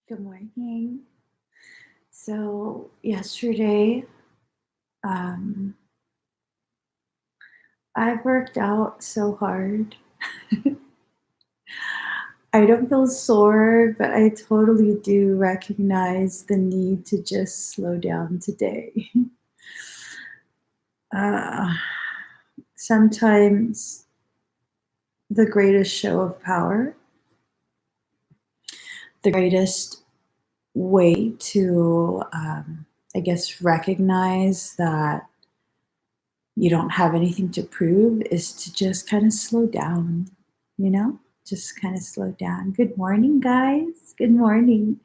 Good morning. So yesterday, um, I worked out so hard. I don't feel sore, but I totally do recognize the need to just slow down today. uh, Sometimes the greatest show of power, the greatest way to, I guess, recognize that you don't have anything to prove is to just kind of slow down, you know? Just kind of slow down. Good morning, guys. Good morning.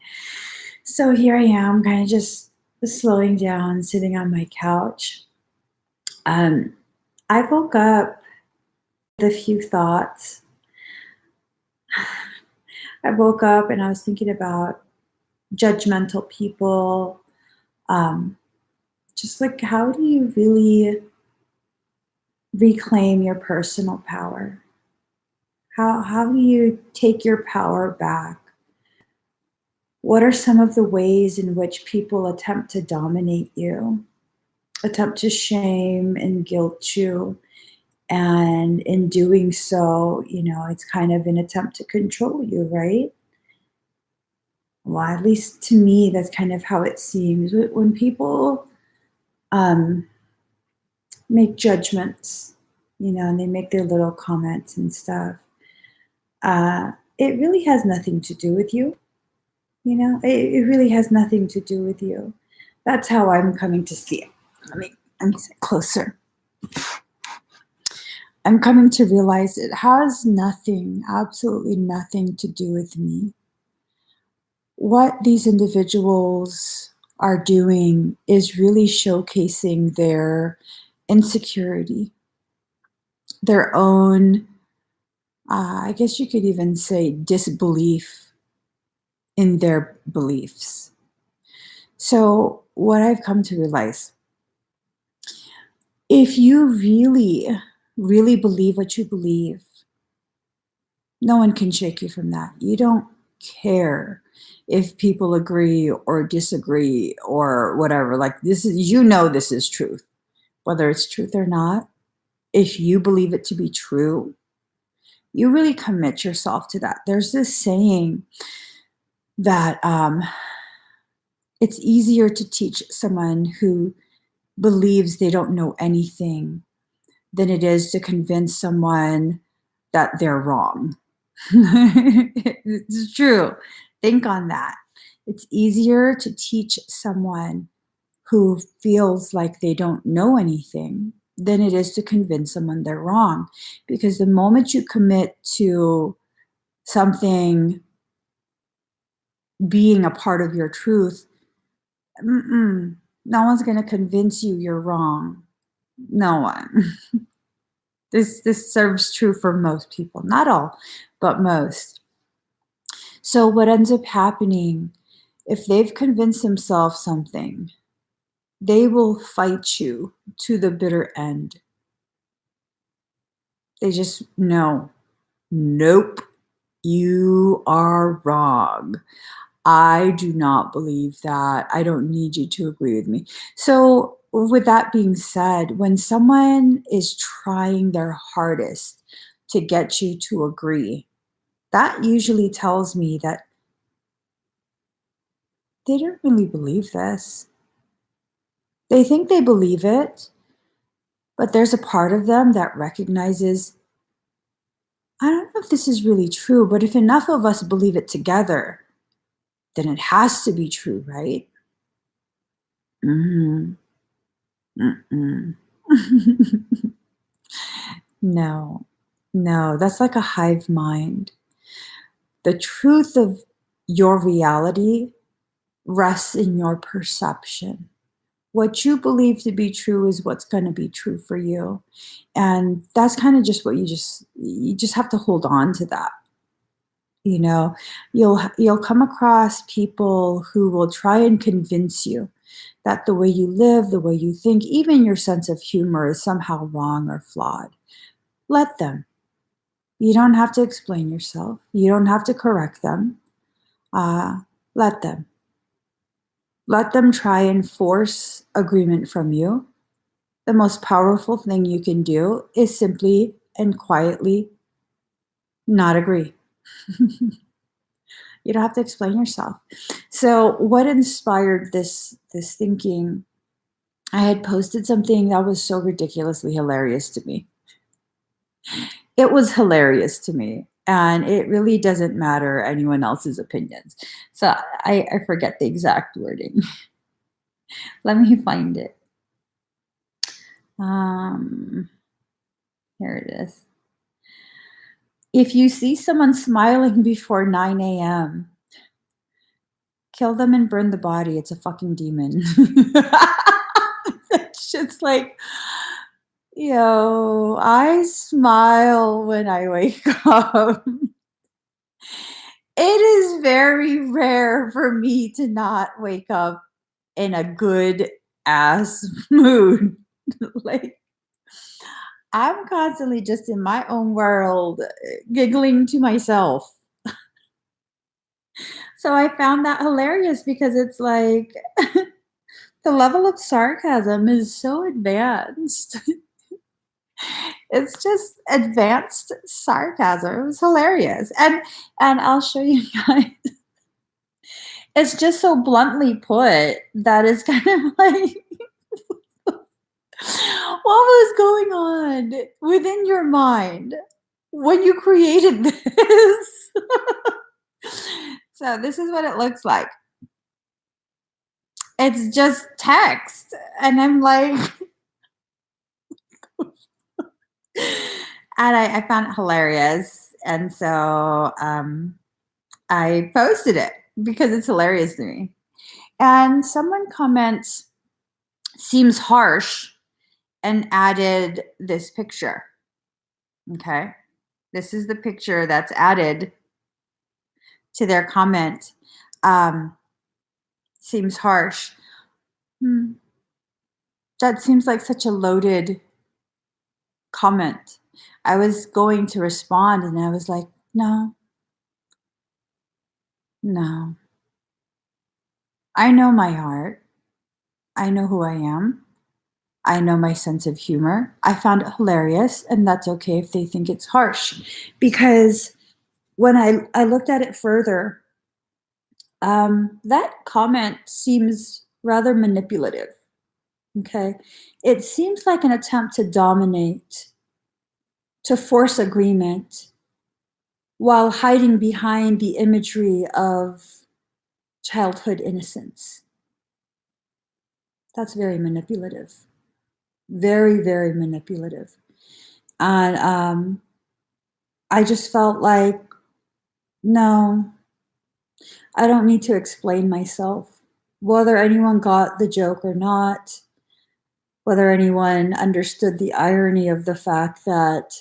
So here I am, kind of just slowing down, sitting on my couch. Um, I woke up with a few thoughts. I woke up and I was thinking about judgmental people. Um, just like, how do you really reclaim your personal power? How do you take your power back? What are some of the ways in which people attempt to dominate you, attempt to shame and guilt you? And in doing so, it's kind of an attempt to control you, right? Well, at least to me, that's kind of how it seems. When people um, make judgments, and they make their little comments and stuff, it really has nothing to do with you. It really has nothing to do with you. That's how I'm coming to see it. Let me sit closer. I'm coming to realize it has nothing, absolutely nothing to do with me. What these individuals are doing is really showcasing their insecurity, their own, I guess you could even say, disbelief in their beliefs. So, what I've come to realize, if you really, really believe what you believe, no one can shake you from that. You don't care if people agree or disagree or whatever. Like, this is, this is truth, whether it's truth or not. If you believe it to be true, you really commit yourself to that. There's this saying that it's easier to teach someone who believes they don't know anything than it is to convince someone that they're wrong. It's true. Think on that. It's easier to teach someone who feels like they don't know anything than it is to convince someone they're wrong. Because the moment you commit to something being a part of your truth, no one's going to convince you you're wrong. No one. This serves true for most people, not all, but most. So what ends up happening, if they've convinced themselves something, they will fight you to the bitter end. They just know, nope, you are wrong. I do not believe that. I don't need you to agree with me. So with that being said, when someone is trying their hardest to get you to agree, that usually tells me that they don't really believe this. They think they believe it, but there's a part of them that recognizes, I don't know if this is really true, but if enough of us believe it together, then it has to be true, right? Mm-hmm. Mm-mm. No, no, that's like a hive mind. The truth of your reality rests in your perception. What you believe to be true is what's going to be true for you. And that's kind of just what you just have to hold on to that. You'll come across people who will try and convince you that the way you live, the way you think, even your sense of humor is somehow wrong or flawed. Let them. You don't have to explain yourself. You don't have to correct them. Let them. Let them try and force agreement from you. The most powerful thing you can do is simply and quietly not agree. You don't have to explain yourself. So what inspired this thinking? I had posted something that was so ridiculously hilarious to me. It was hilarious to me. And it really doesn't matter anyone else's opinions. So I forget the exact wording. Let me find it. Here it is. If you see someone smiling before 9 a.m., kill them and burn the body. It's a fucking demon. That shit's like, yo, I smile when I wake up. It is very rare for me to not wake up in a good ass mood. Like, I'm constantly just in my own world, giggling to myself. So I found that hilarious because it's like the level of sarcasm is so advanced. It's just advanced sarcasm. It was hilarious. And I'll show you guys. It's just so bluntly put that it's kind of like what was going on within your mind when you created this? So this is what it looks like. It's just text. And I'm like, and I found it hilarious. And so I posted it because it's hilarious to me. And someone comments, seems harsh, and added this picture. Okay. This is the picture that's added to their comment. Seems harsh. That seems like such a loaded comment. I was going to respond and I was like, no. I know my heart. I know who I am. I know my sense of humor. I found it hilarious, and that's okay if they think it's harsh. Because when I looked at it further, that comment seems rather manipulative. Okay. It seems like an attempt to dominate, to force agreement, while hiding behind the imagery of childhood innocence. That's very manipulative. Very, very manipulative. And I just felt like, no, I don't need to explain myself. Whether anyone got the joke or not, whether anyone understood the irony of the fact that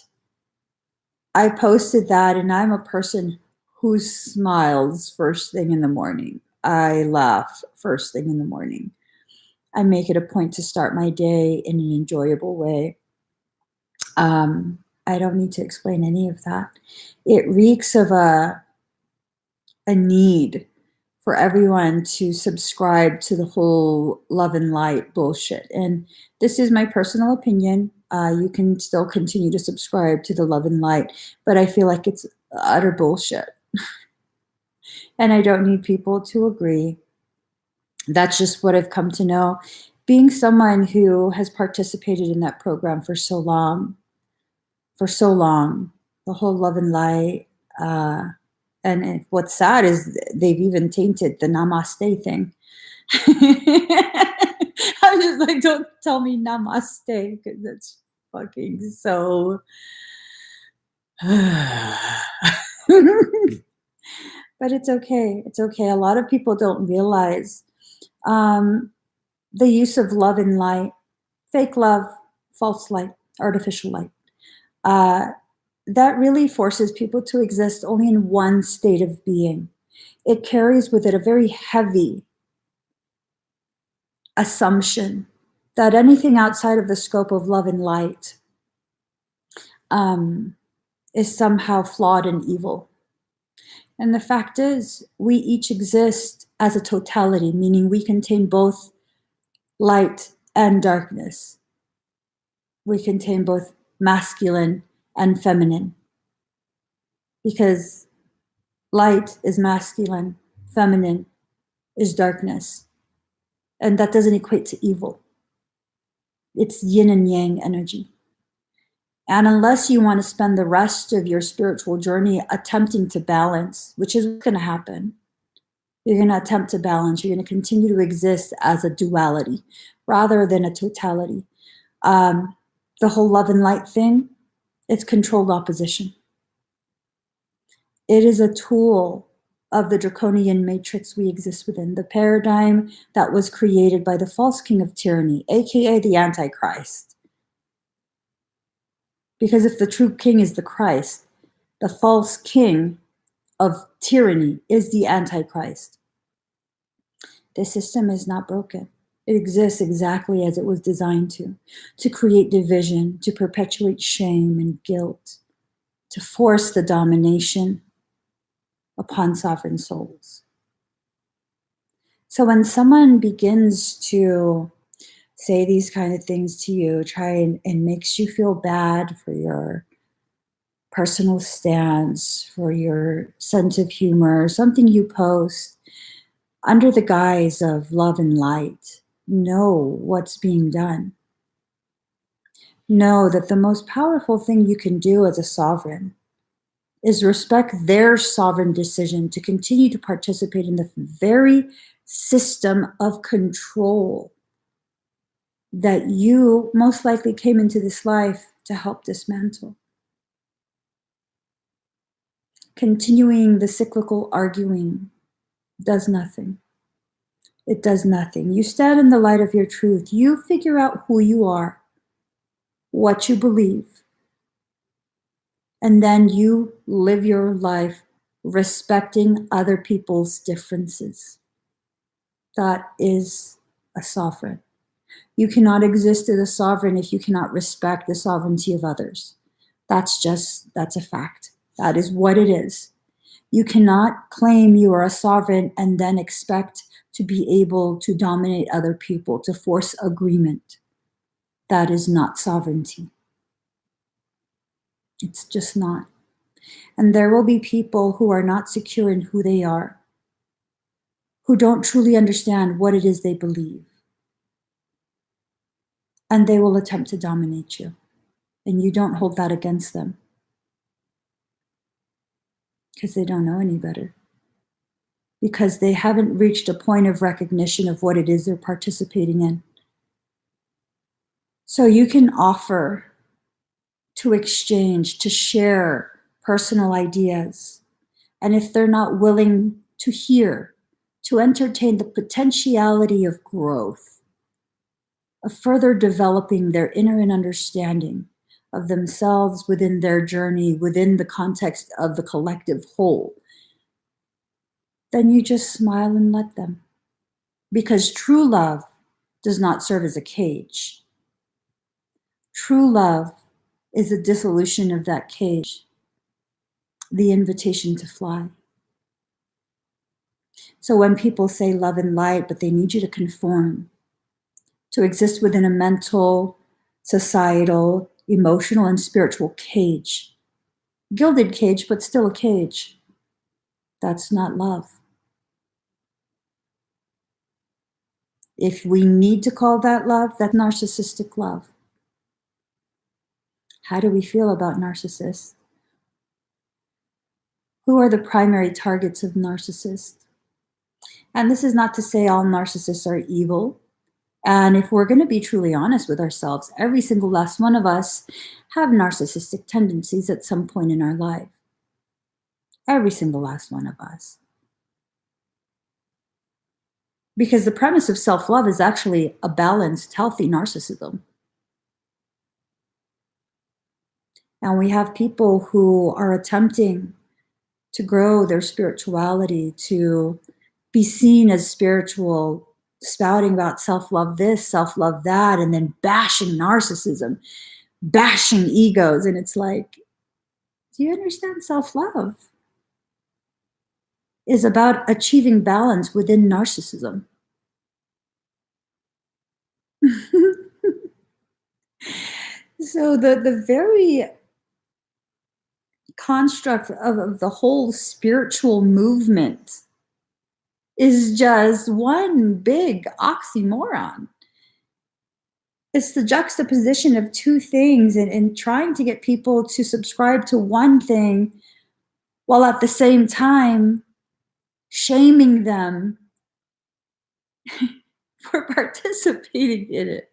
I posted that and I'm a person who smiles first thing in the morning. I laugh first thing in the morning. I make it a point to start my day in an enjoyable way. I don't need to explain any of that. It reeks of a need for everyone to subscribe to the whole love and light bullshit. And this is my personal opinion. You can still continue to subscribe to the love and light, but I feel like it's utter bullshit. And I don't need people to agree. That's just what I've come to know. Being someone who has participated in that program for so long, the whole love and light. And what's sad is they've even tainted the namaste thing. I'm just like, don't tell me namaste because it's fucking so. But it's okay. It's okay. A lot of people don't realize the use of love and light, fake love, false light, artificial light. That really forces people to exist only in one state of being. It carries with it a very heavy assumption that anything outside of the scope of love and light is somehow flawed and evil. And the fact is, we each exist as a totality, meaning we contain both light and darkness. We contain both masculine and feminine. Because light is masculine, feminine is darkness. And that doesn't equate to evil. It's yin and yang energy. And unless you want to spend the rest of your spiritual journey attempting to balance, which is going to happen, you're going to attempt to balance. You're going to continue to exist as a duality rather than a totality. The whole love and light thing, it's controlled opposition. It is a tool of the draconian matrix we exist within, the paradigm that was created by the false king of tyranny, aka the Antichrist. Because if the true king is the Christ, the false king of tyranny is the Antichrist. This system is not broken. It exists exactly as it was designed to create division, to perpetuate shame and guilt, to force the domination upon sovereign souls. So when someone begins to say these kind of things to you, try and makes you feel bad for your personal stance, for your sense of humor, something you post under the guise of love and light, know what's being done. Know that the most powerful thing you can do as a sovereign is respect their sovereign decision to continue to participate in the very system of control that you most likely came into this life to help dismantle. Continuing the cyclical arguing does nothing. It does nothing. You stand in the light of your truth. You figure out who you are, what you believe, and then you live your life respecting other people's differences. That is a sovereign. You cannot exist as a sovereign if you cannot respect the sovereignty of others. That's a fact. That is what it is. You cannot claim you are a sovereign and then expect to be able to dominate other people, to force agreement. That is not sovereignty. It's just not. And there will be people who are not secure in who they are, who don't truly understand what it is they believe. And they will attempt to dominate you. And you don't hold that against them because they don't know any better. Because they haven't reached a point of recognition of what it is they're participating in. So you can offer to exchange, to share personal ideas. And if they're not willing to hear, to entertain the potentiality of growth, of further developing their inner understanding of themselves within their journey, within the context of the collective whole, then you just smile and let them. Because true love does not serve as a cage. True love is a dissolution of that cage, the invitation to fly. So when people say love and light, but they need you to conform, to exist within a mental, societal, emotional, and spiritual cage, gilded cage, but still a cage, that's not love. If we need to call that love, that's narcissistic love. How do we feel about narcissists? Who are the primary targets of narcissists? And this is not to say all narcissists are evil. And if we're going to be truly honest with ourselves, every single last one of us have narcissistic tendencies at some point in our life. Every single last one of us. Because the premise of self-love is actually a balanced, healthy narcissism. And we have people who are attempting to grow their spirituality, to be seen as spiritual, spouting about self-love this, self-love that, and then bashing narcissism, bashing egos. And it's like, do you understand self-love? is about achieving balance within narcissism. So the very construct of the whole spiritual movement is just one big oxymoron. It's the juxtaposition of two things and trying to get people to subscribe to one thing while at the same time shaming them for participating in it.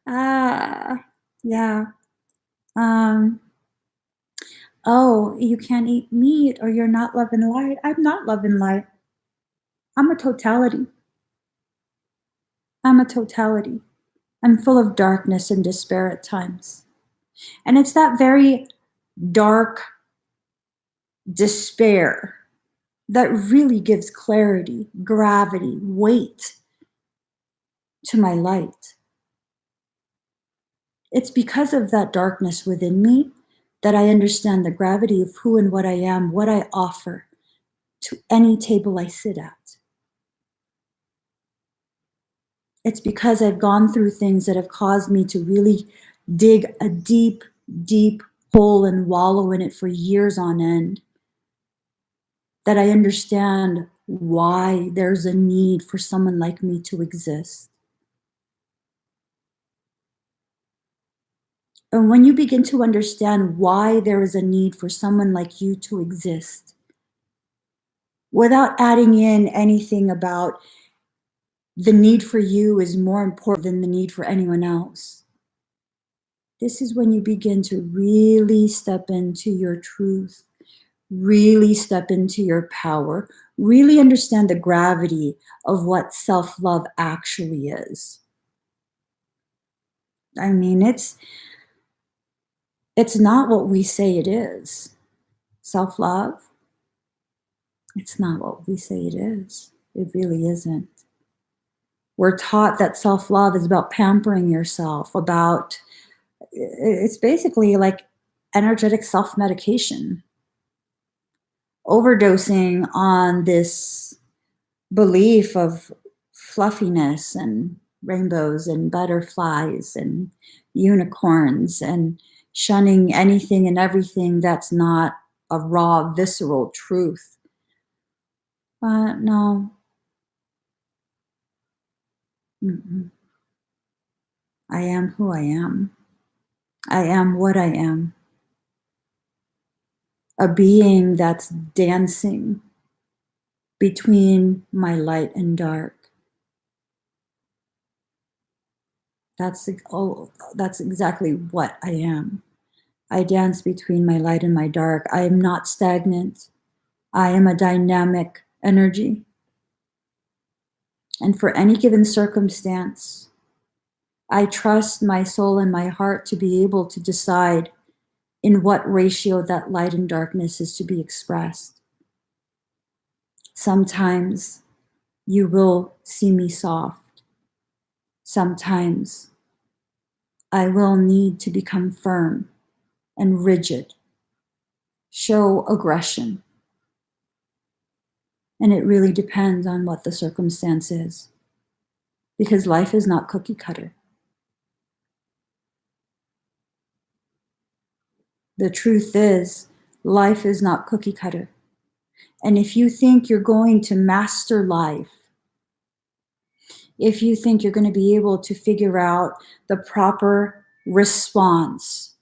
Yeah. Oh, you can't eat meat or you're not love and light. I'm not love and light. I'm a totality. I'm a totality. I'm full of darkness and despair at times. And it's that very dark despair that really gives clarity, gravity, weight to my light. It's because of that darkness within me that I understand the gravity of who and what I am, what I offer to any table I sit at. It's because I've gone through things that have caused me to really dig a deep, deep hole and wallow in it for years on end that I understand why there's a need for someone like me to exist. And when you begin to understand why there is a need for someone like you to exist, without adding in anything about the need for you is more important than the need for anyone else, this is when you begin to really step into your truth, really step into your power, really understand the gravity of what self-love actually is. I mean, it's not what we say it is. Self-love, it's not what we say it is. It really isn't. We're taught that self-love is about pampering yourself, it's basically like energetic self-medication, overdosing on this belief of fluffiness and rainbows and butterflies and unicorns and shunning anything and everything that's not a raw, visceral truth. No. Mm-mm. I am who I am. I am what I am. A being that's dancing between my light and dark. That's exactly what I am. I dance between my light and my dark. I am not stagnant. I am a dynamic energy. And for any given circumstance, I trust my soul and my heart to be able to decide in what ratio that light and darkness is to be expressed. Sometimes you will see me soft. Sometimes I will need to become firm and rigid, show aggression. And it really depends on what the circumstance is, because life is not cookie cutter. The truth is, life is not cookie cutter. And if you think you're going to master life, if you think you're going to be able to figure out the proper response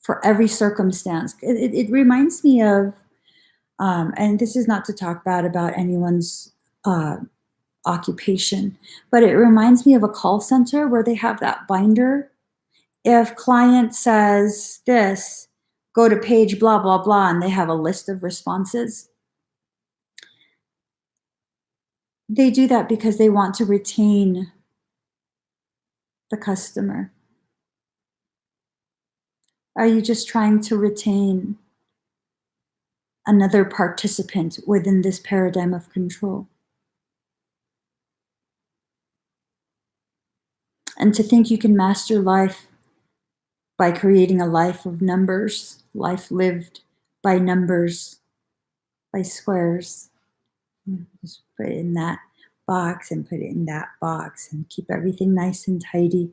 for every circumstance, it reminds me of, and this is not to talk bad about anyone's occupation, but it reminds me of a call center where they have that binder. If client says this, go to page blah, blah, blah, and they have a list of responses. They do that because they want to retain the customer. Are you just trying to retain another participant within this paradigm of control? And to think you can master life by creating a life of numbers, life lived by numbers, by squares. Just put it in that box and put it in that box and keep everything nice and tidy.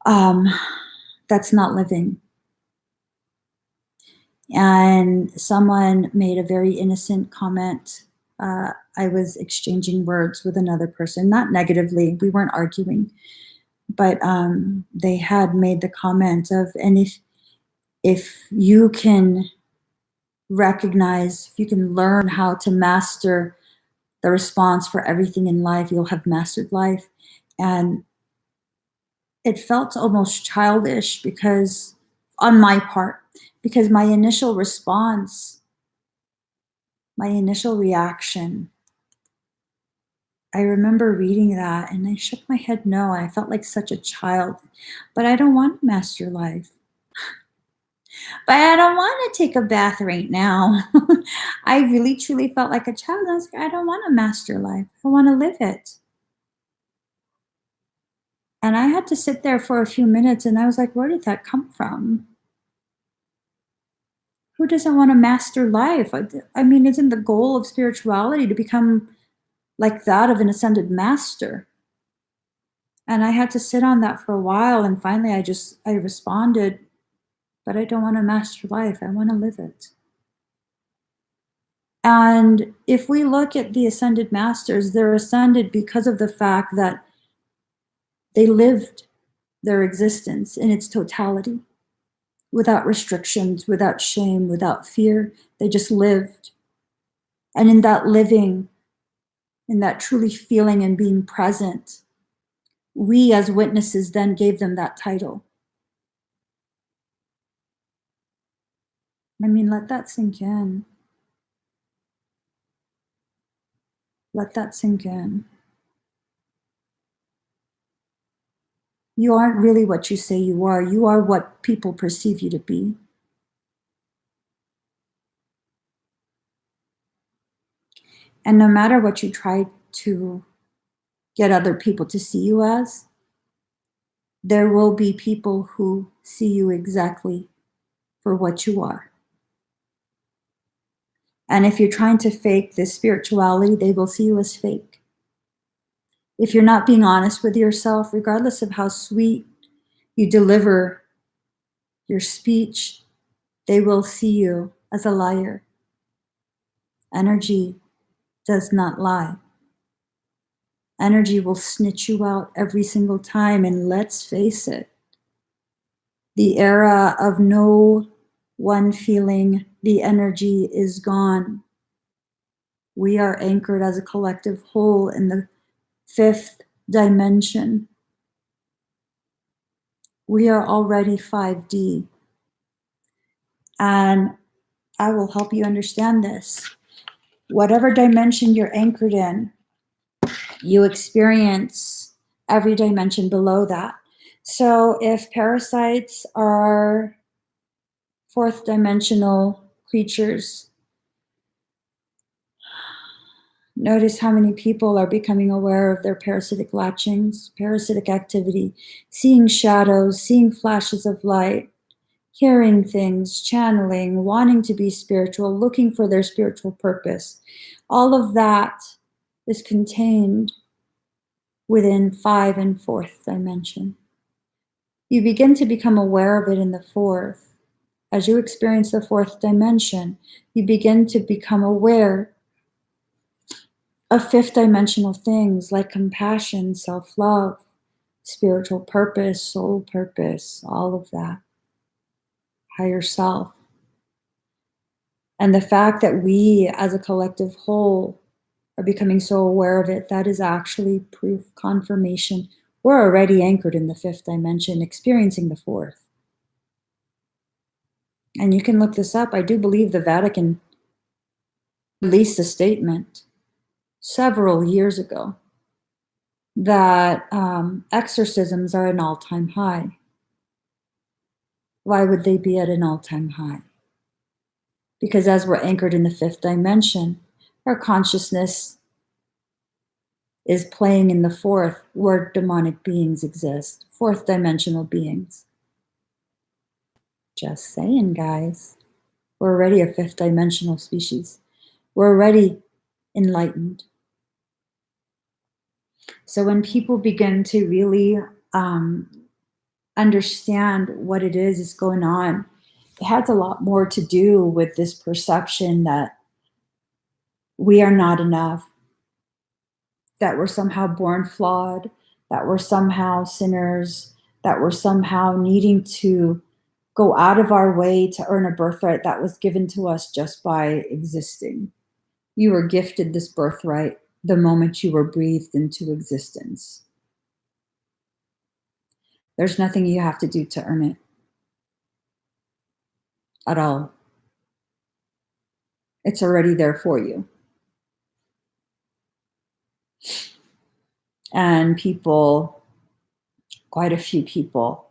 That's not living. And someone made a very innocent comment. I was exchanging words with another person, not negatively, we weren't arguing, but they had made the comment of, and if you can recognize, if you can learn how to master the response for everything in life, you'll have mastered life. And it felt almost childish because, on my part, because my initial response, my initial reaction, I remember reading that and I shook my head no. I felt like such a child. But I don't want to master life. But I don't want to take a bath right now. I really truly felt like a child. I was like, I don't want to master life. I want to live it. And I had to sit there for a few minutes and I was like, where did that come from? Who doesn't want to master life? I mean, isn't the goal of spirituality to become like that of an ascended master? And I had to sit on that for a while. And finally, I responded, but I don't want to master life. I want to live it. And if we look at the ascended masters, they're ascended because of the fact that they lived their existence in its totality, without restrictions, without shame, without fear. They just lived. And in that living, in that truly feeling and being present, we as witnesses then gave them that title. I mean, let that sink in. Let that sink in. You aren't really what you say you are. You are what people perceive you to be. And no matter what you try to get other people to see you as, there will be people who see you exactly for what you are. And if you're trying to fake this spirituality, they will see you as fake. If you're not being honest with yourself, regardless of how sweet you deliver your speech, they will see you as a liar. Energy does not lie. Energy will snitch you out every single time. And let's face it, the era of no one feeling the energy is gone. We are anchored as a collective whole in the fifth dimension. We are already 5D. And I will help you understand this. Whatever dimension you're anchored in, you experience every dimension below that. So if parasites are fourth dimensional creatures, notice how many people are becoming aware of their parasitic latchings, parasitic activity, seeing shadows, seeing flashes of light, hearing things, channeling, wanting to be spiritual, looking for their spiritual purpose. All of that is contained within 5 and 4th dimension. You begin to become aware of it in the 4th. As you experience the 4th dimension, you begin to become aware of 5th dimensional things like compassion, self-love, spiritual purpose, soul purpose, all of that, higher self. And the fact that we as a collective whole are becoming so aware of it, that is actually proof, confirmation. We're already anchored in the 5th dimension, experiencing the 4th. And you can look this up. I do believe the Vatican released a statement several years ago that exorcisms are an all-time high. Why would they be at an all-time high? Because as we're anchored in the 5th dimension, our consciousness is playing in the 4th, where demonic beings exist, 4th dimensional beings. Just saying, guys. We're already a 5th dimensional species. We're already enlightened. So when people begin to really understand what it is going on, it has a lot more to do with this perception that we are not enough, that we're somehow born flawed, that we're somehow sinners, that we're somehow needing to go out of our way to earn a birthright that was given to us just by existing. You were gifted this birthright the moment you were breathed into existence. There's nothing you have to do to earn it at all. It's already there for you. And people, quite a few people,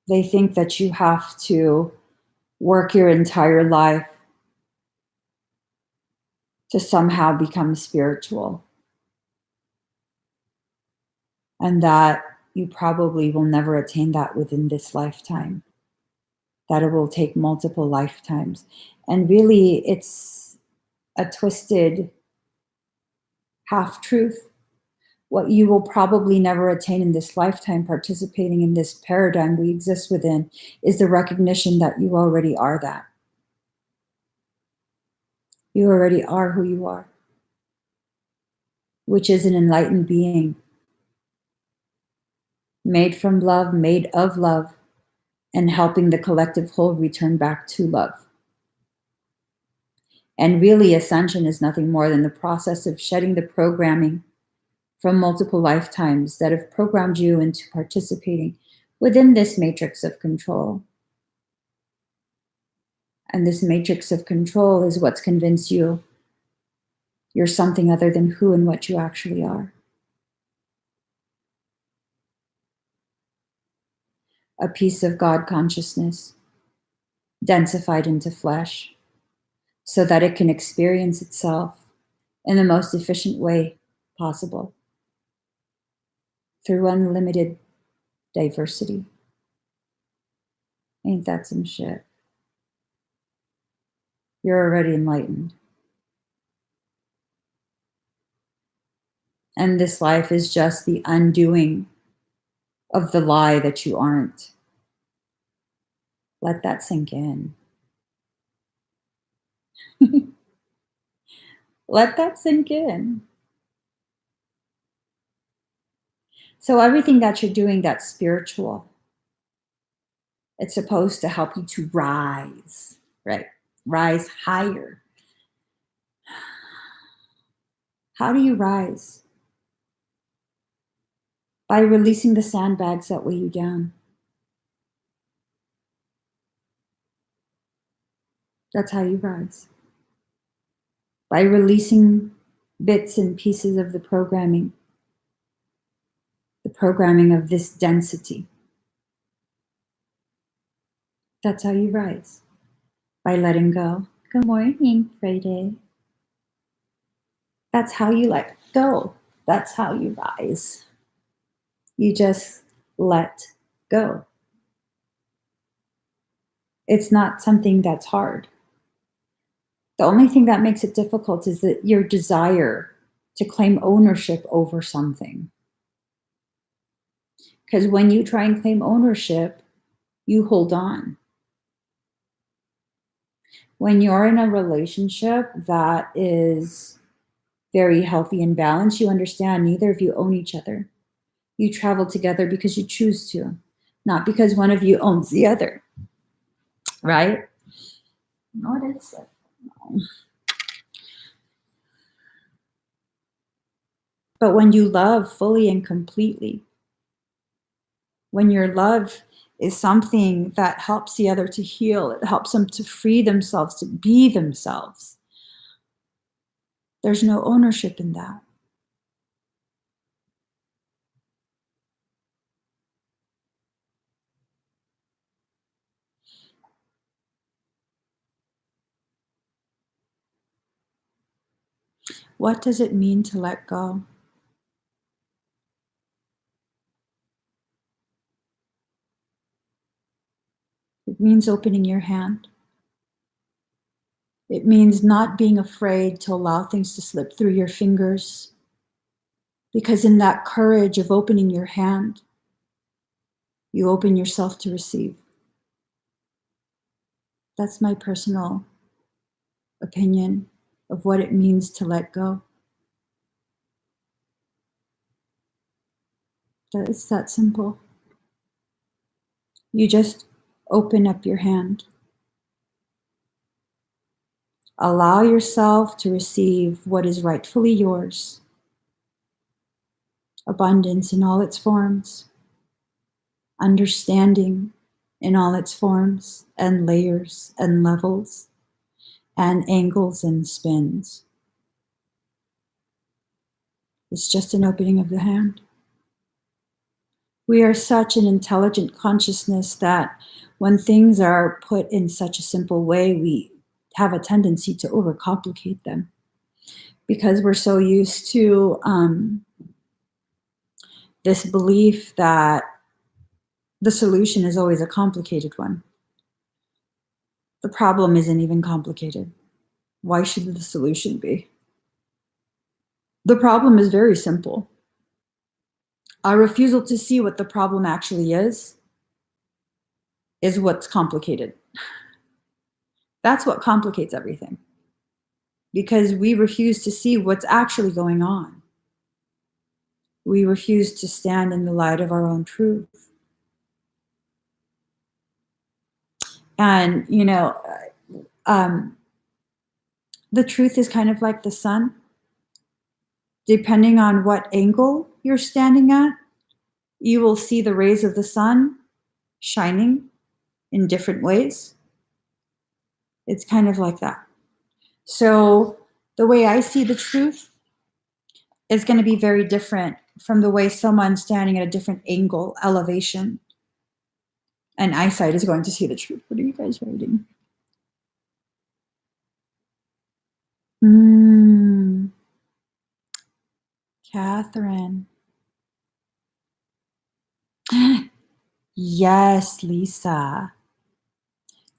they think that you have to work your entire life to somehow become spiritual, and that you probably will never attain that within this lifetime, that it will take multiple lifetimes. And really, it's a twisted half-truth. What you will probably never attain in this lifetime participating in this paradigm we exist within is the recognition that you already are that. You already are who you are, which is an enlightened being, made from love, made of love, and helping the collective whole return back to love. And really, ascension is nothing more than the process of shedding the programming from multiple lifetimes that have programmed you into participating within this matrix of control. And this matrix of control is what's convinced you you're something other than who and what you actually are. A piece of God consciousness, densified into flesh, so that it can experience itself in the most efficient way possible through unlimited diversity. Ain't that some shit? You're already enlightened. And this life is just the undoing of the lie that you aren't. Let that sink in. Let that sink in. So everything that you're doing that's spiritual, it's supposed to help you to rise, right? Rise higher. How do you rise? By releasing the sandbags that weigh you down. That's how you rise. By releasing bits and pieces of the programming of this density. That's how you rise. By letting go. Good morning, Friday. That's how you let go. That's how you rise. You just let go. It's not something that's hard. The only thing that makes it difficult is that your desire to claim ownership over something. Because when you try and claim ownership, you hold on. When you're in a relationship that is very healthy and balanced, you understand neither of you own each other. You travel together because you choose to, not because one of you owns the other. Right? What is it? But when you love fully and completely, when your love is something that helps the other to heal, it helps them to free themselves, to be themselves, there's no ownership in that. What does it mean to let go? It means opening your hand. It means not being afraid to allow things to slip through your fingers, because in that courage of opening your hand, you open yourself to receive. That's my personal opinion of what it means to let go. It's that simple. You just open up your hand. Allow yourself to receive what is rightfully yours. Abundance in all its forms. Understanding in all its forms and layers and levels and angles and spins. It's just an opening of the hand. We are such an intelligent consciousness that when things are put in such a simple way, we have a tendency to overcomplicate them because we're so used to this belief that the solution is always a complicated one. The problem isn't even complicated. Why should the solution be? The problem is very simple. Our refusal to see what the problem actually is what's complicated. That's what complicates everything. Because we refuse to see what's actually going on. We refuse to stand in the light of our own truth. And, the truth is kind of like the sun. Depending on what angle you're standing at, you will see the rays of the sun shining in different ways. It's kind of like that. So the way I see the truth is going to be very different from the way someone standing at a different angle, elevation, and eyesight is going to see the truth. What are you guys writing? Catherine. Yes, Lisa.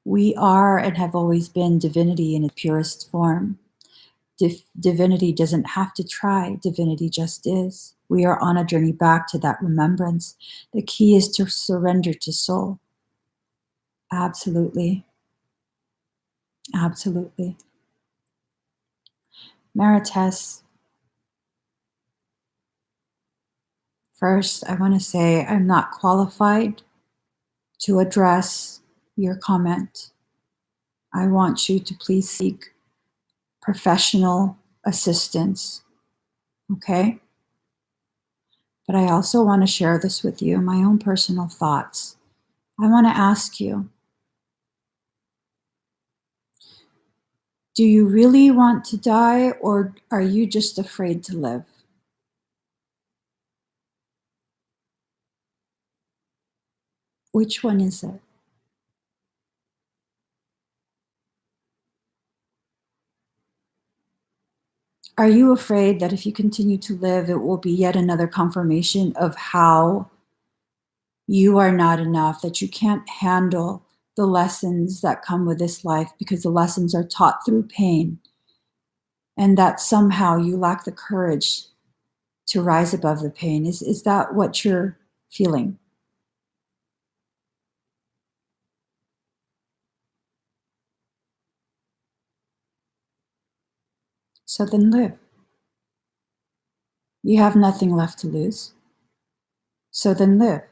We are and have always been divinity in its purest form. Divinity doesn't have to try. Divinity just is. We are on a journey back to that remembrance. The key is to surrender to soul. Absolutely. Absolutely. Marites, first, I want to say I'm not qualified to address your comment. I want you to please seek professional assistance, okay? But I also want to share this with you, my own personal thoughts. I want to ask you, do you really want to die, or are you just afraid to live? Which one is it? Are you afraid that if you continue to live, it will be yet another confirmation of how you are not enough, that you can't handle the lessons that come with this life because the lessons are taught through pain, and that somehow you lack the courage to rise above the pain? Is that what you're feeling? So then live. You have nothing left to lose. So then live.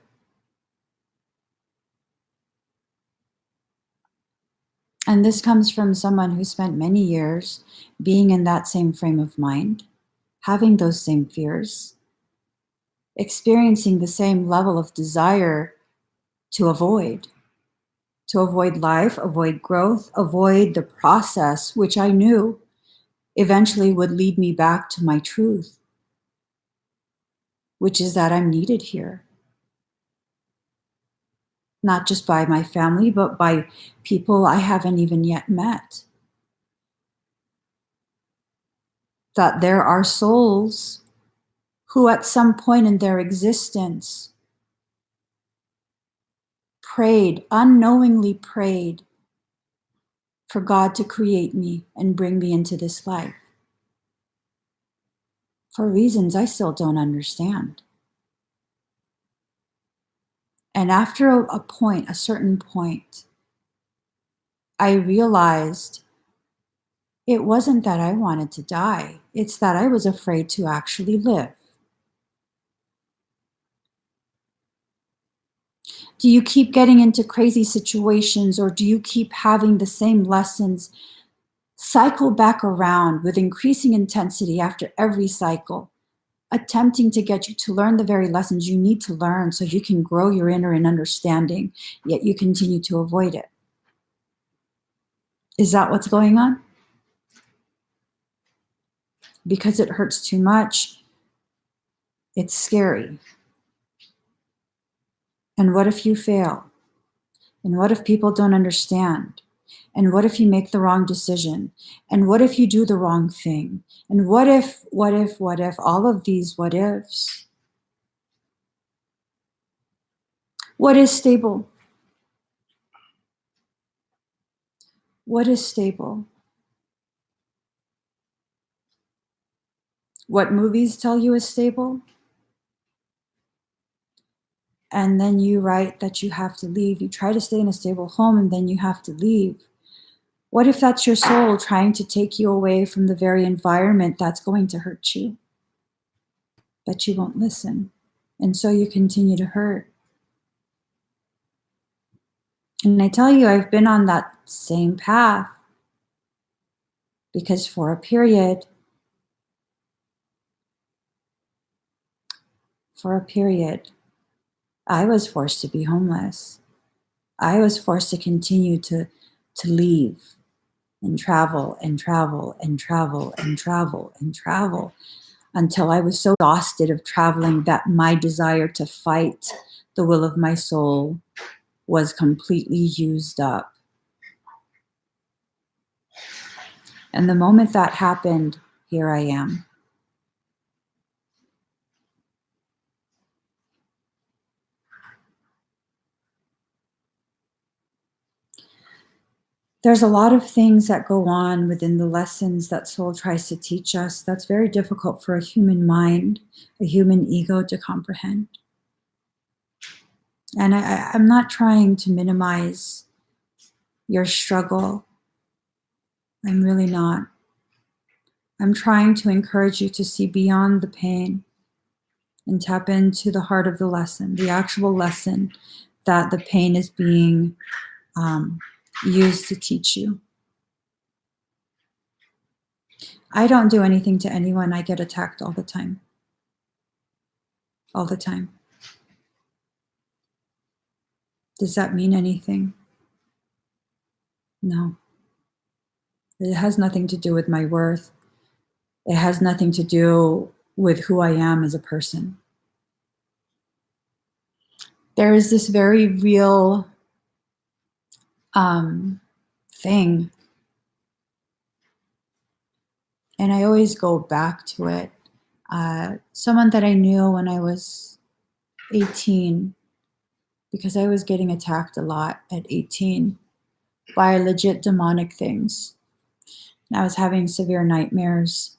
And this comes from someone who spent many years being in that same frame of mind, having those same fears, experiencing the same level of desire to avoid life, avoid growth, avoid the process, which I knew eventually would lead me back to my truth, which is that I'm needed here. Not just by my family, but by people I haven't even yet met. That there are souls who at some point in their existence unknowingly prayed for God to create me and bring me into this life for reasons I still don't understand. And after a certain point, I realized it wasn't that I wanted to die. It's that I was afraid to actually live. Do you keep getting into crazy situations, or do you keep having the same lessons cycle back around with increasing intensity after every cycle, attempting to get you to learn the very lessons you need to learn so you can grow your inner and understanding, yet you continue to avoid it? Is that what's going on? Because it hurts too much, it's scary. And what if you fail? And what if people don't understand? And what if you make the wrong decision? And what if you do the wrong thing? And what if, all of these what ifs? What is stable? What is stable? What movies tell you is stable? And then you write that you have to leave. You try to stay in a stable home and then you have to leave. What if that's your soul trying to take you away from the very environment that's going to hurt you? But you won't listen. And so you continue to hurt. And I tell you, I've been on that same path because for a period, I was forced to be homeless. I was forced to continue to leave and travel and travel and travel and travel and travel until I was so exhausted of traveling that my desire to fight the will of my soul was completely used up. And the moment that happened, here I am. There's a lot of things that go on within the lessons that soul tries to teach us that's very difficult for a human mind, a human ego to comprehend. And I'm not trying to minimize your struggle. I'm really not. I'm trying to encourage you to see beyond the pain and tap into the heart of the lesson, the actual lesson that the pain is being used to teach you. I don't do anything to anyone. I get attacked all the time. All the time. Does that mean anything? No. It has nothing to do with my worth. It has nothing to do with who I am as a person. There is this very real thing, and I always go back to it. Someone that I knew when I was 18, because I was getting attacked a lot at 18 by legit demonic things. And I was having severe nightmares,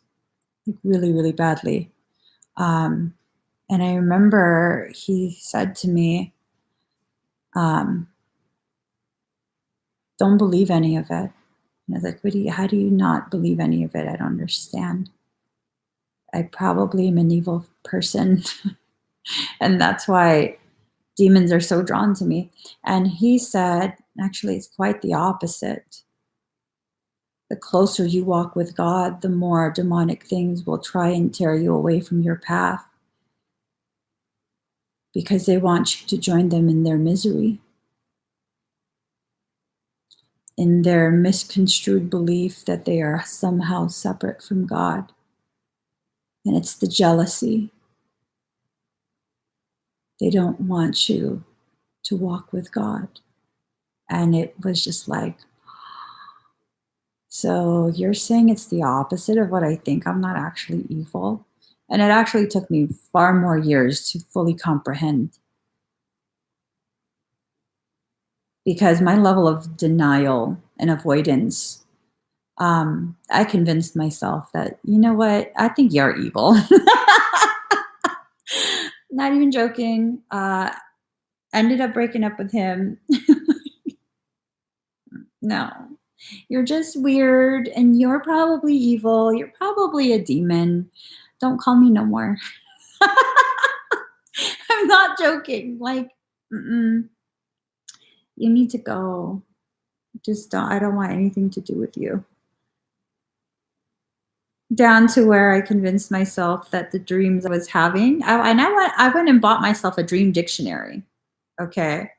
like really, really badly. And I remember he said to me, don't believe any of it. And I was like, how do you not believe any of it? I don't understand. I probably am an evil person. And that's why demons are so drawn to me. And he said, actually, it's quite the opposite. The closer you walk with God, the more demonic things will try and tear you away from your path because they want you to join them in their misery, in their misconstrued belief that they are somehow separate from God. And it's the jealousy. They don't want you to walk with God. And it was just like, so you're saying it's the opposite of what I think? I'm not actually evil? And it actually took me far more years to fully comprehend, because my level of denial and avoidance, I convinced myself that, you know what, I think you're evil. Not even joking. Ended up breaking up with him. No, you're just weird and you're probably evil. You're probably a demon. Don't call me no more. I'm not joking. Like, you need to go. Just don't, I don't want anything to do with you. Down to where I convinced myself that the dreams I was having, I went and bought myself a dream dictionary. Okay.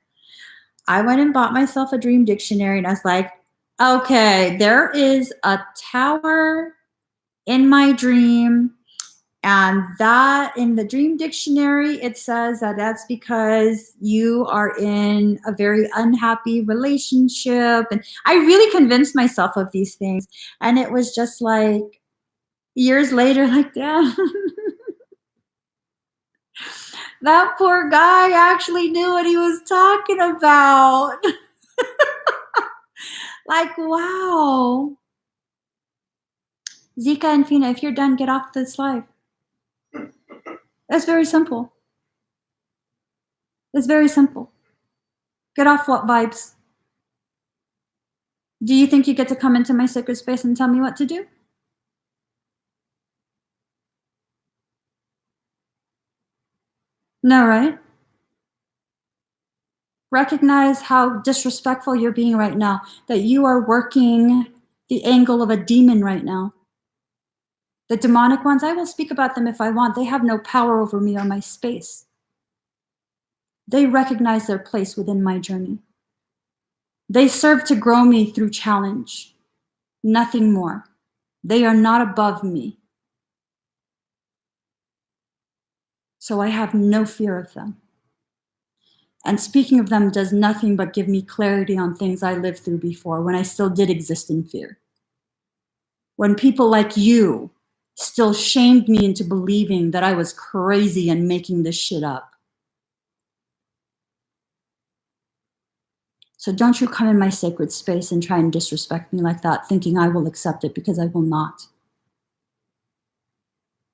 I went and bought myself a dream dictionary and I was like, okay, there is a tower in my dream. And that in the dream dictionary, it says that that's because you are in a very unhappy relationship. And I really convinced myself of these things. And it was just like years later, like, damn, that poor guy actually knew what he was talking about. Like, wow. Zika and Fina, if you're done, get off this live. That's very simple. It's very simple. Get off what vibes? Do you think you get to come into my sacred space and tell me what to do? No, right? Recognize how disrespectful you're being right now, that you are working the angle of a demon right now. The demonic ones, I will speak about them if I want. They have no power over me or my space. They recognize their place within my journey. They serve to grow me through challenge, nothing more. They are not above me. So I have no fear of them. And speaking of them does nothing but give me clarity on things I lived through before when I still did exist in fear. When people like you still shamed me into believing that I was crazy and making this shit up. So don't you come in my sacred space and try and disrespect me like that, thinking I will accept it, because I will not.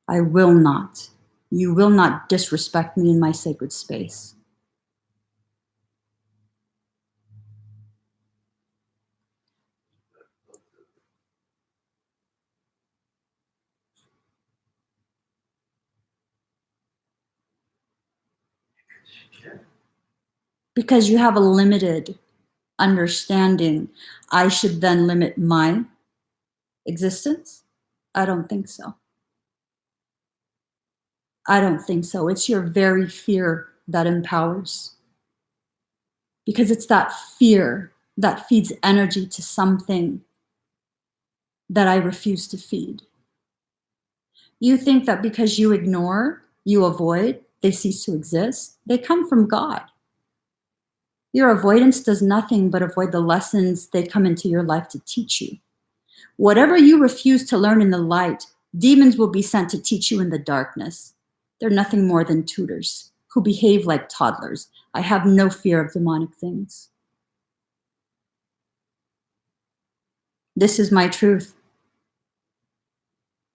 I will not. You will not disrespect me in my sacred space. Because you have a limited understanding, I should then limit my existence? I don't think so. I don't think so. It's your very fear that empowers. Because it's that fear that feeds energy to something that I refuse to feed. You think that because you ignore, you avoid, they cease to exist. They come from God. Your avoidance does nothing but avoid the lessons they come into your life to teach you. Whatever you refuse to learn in the light, demons will be sent to teach you in the darkness. They're nothing more than tutors who behave like toddlers. I have no fear of demonic things. This is my truth.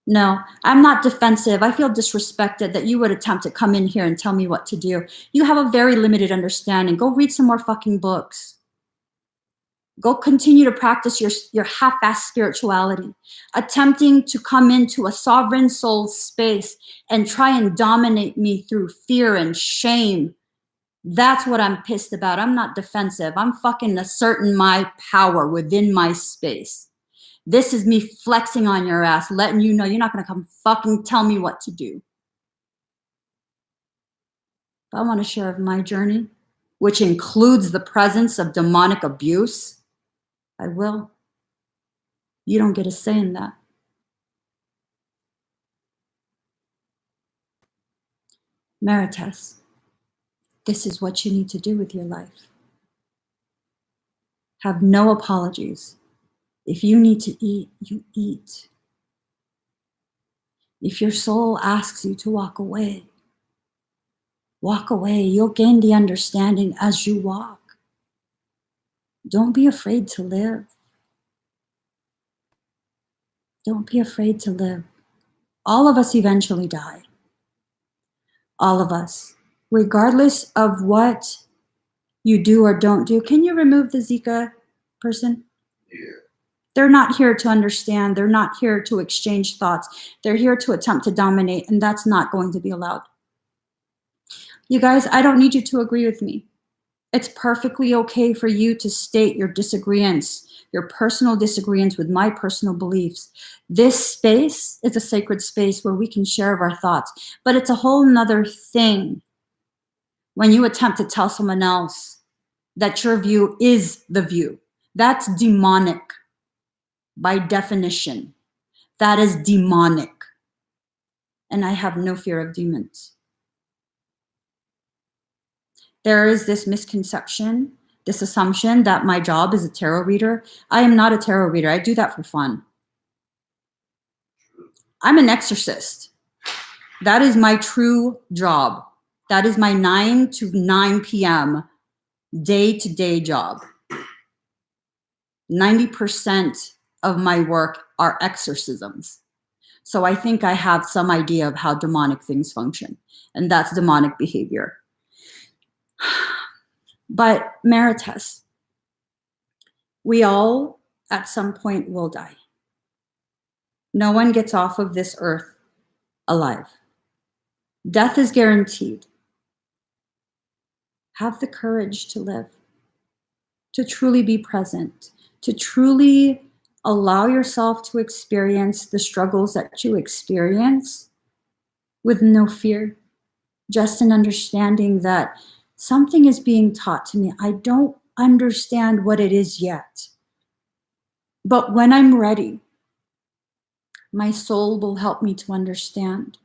No, I'm not defensive. I feel disrespected that you would attempt to come in here and tell me what to do. You have a very limited understanding. Go read some more fucking books. Go continue to practice your half-assed spirituality, attempting to come into a sovereign soul space and try and dominate me through fear and shame. That's what I'm pissed about. I'm not defensive. I'm fucking asserting my power within my space. This is me flexing on your ass, letting you know you're not going to come fucking tell me what to do. If I want to share of my journey, which includes the presence of demonic abuse, I will. You don't get a say in that. Maritas, this is what you need to do with your life. Have no apologies. If you need to eat, you eat. If your soul asks you to walk away, walk away. You'll gain the understanding as you walk. Don't be afraid to live. Don't be afraid to live. All of us eventually die. All of us. Regardless of what you do or don't do. Can you remove the Zika person? Yeah. They're not here to understand. They're not here to exchange thoughts. They're here to attempt to dominate, and that's not going to be allowed. You guys, I don't need you to agree with me. It's perfectly okay for you to state your disagreements, your personal disagreements with my personal beliefs. This space is a sacred space where we can share our thoughts, but it's a whole nother thing when you attempt to tell someone else that your view is the view. That's demonic by definition. That is demonic. And I have no fear of demons. There is this misconception, this assumption that my job is a tarot reader. I am not a tarot reader. I do that for fun. I'm an exorcist. That is my true job. That is my 9 to 9 p.m. day-to-day job. 90% of my work are exorcisms. So I think I have some idea of how demonic things function, and that's demonic behavior. But Maritas, we all at some point will die. No one gets off of this earth alive. Death is guaranteed. Have the courage to live, to truly be present, to truly allow yourself to experience the struggles that you experience with no fear, just an understanding that something is being taught to me. I don't understand what it is yet. But when I'm ready, my soul will help me to understand.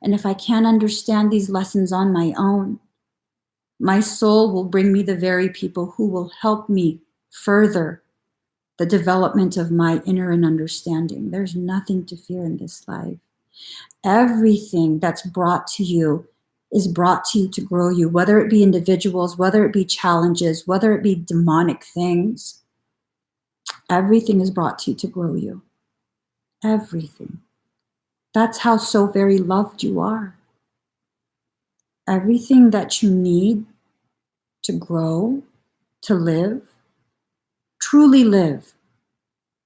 And if I can't understand these lessons on my own, my soul will bring me the very people who will help me further the development of my inner and understanding. There's nothing to fear in this life. Everything that's brought to you is brought to you to grow you, whether it be individuals, whether it be challenges, whether it be demonic things. Everything is brought to you to grow you. Everything. That's how so very loved you are. Everything that you need to grow, to live, truly live.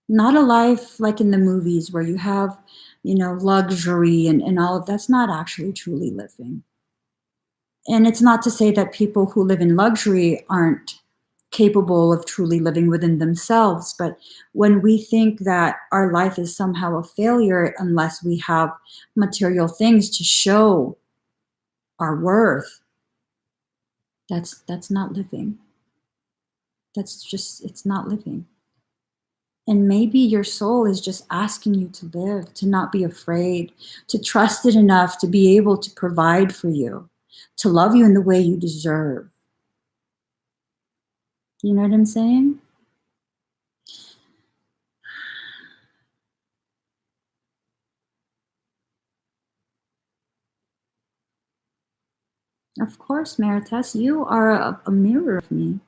Not a life like in the movies where you have, luxury and all of that's not actually truly living. And it's not to say that people who live in luxury aren't capable of truly living within themselves. But when we think that our life is somehow a failure unless we have material things to show our worth, that's not living. It's not living. And maybe your soul is just asking you to live, to not be afraid, to trust it enough to be able to provide for you, to love you in the way you deserve. You know what I'm saying? Of course, Maritas, you are a mirror of me.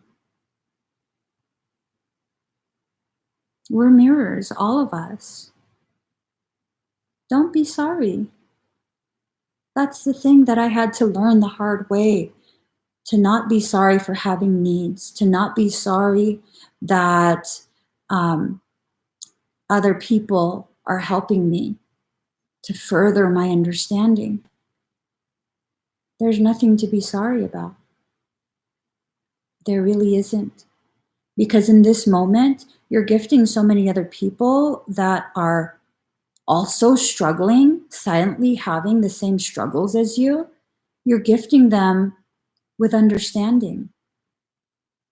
We're mirrors, all of us. Don't be sorry. That's the thing that I had to learn the hard way. To not be sorry for having needs, to not be sorry that other people are helping me to further my understanding. There's nothing to be sorry about. There really isn't. Because in this moment, you're gifting so many other people that are also struggling, silently having the same struggles as you. You're gifting them with understanding,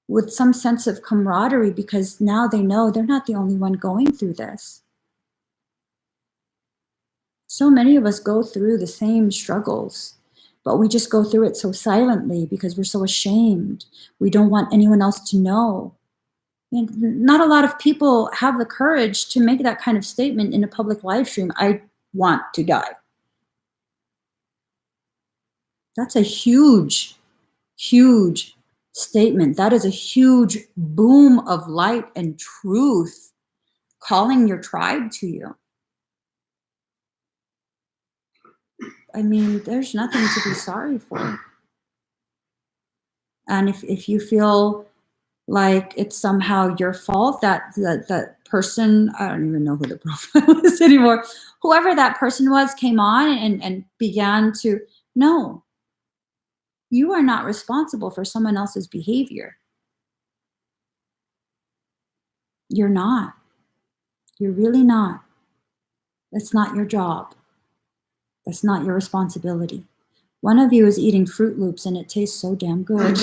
with some sense of camaraderie, because now they know they're not the only one going through this. So many of us go through the same struggles, but we just go through it so silently because we're so ashamed. We don't want anyone else to know. And not a lot of people have the courage to make that kind of statement in a public live stream. I want to die. That's a huge, huge statement. That is a huge boom of light and truth calling your tribe to you. I mean, there's nothing to be sorry for. And if you feel like it's somehow your fault that person, I don't even know who the profile is anymore, whoever that person was came on and began to, no, you are not responsible for someone else's behavior. You're not. You're really not. That's not your job. That's not your responsibility. One of you is eating Fruit Loops and it tastes so damn good.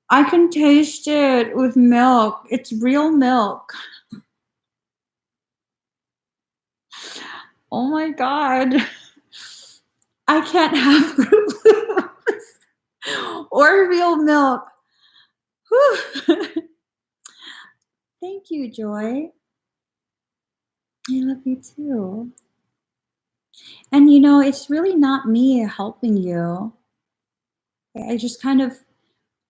I can taste it with milk. It's real milk. Oh my God. I can't have Fruit Loops or real milk. Whew. Thank you, Joy. I love you too. And you know, it's really not me helping you. I just kind of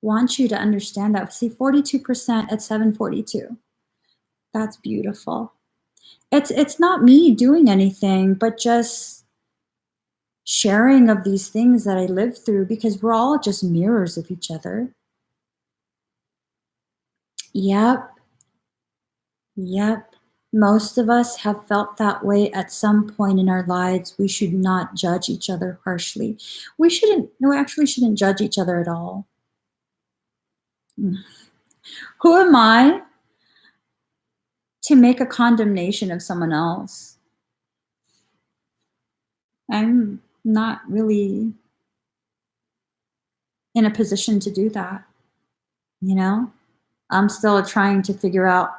want you to understand that. See, 42% at 742. That's beautiful. It's not me doing anything, but just sharing of these things that I lived through, because we're all just mirrors of each other. Yep. Most of us have felt that way at some point in our lives. We should not judge each other harshly. We actually shouldn't judge each other at all. Who am I to make a condemnation of someone else? I'm not really in a position to do that. You know, I'm still trying to figure out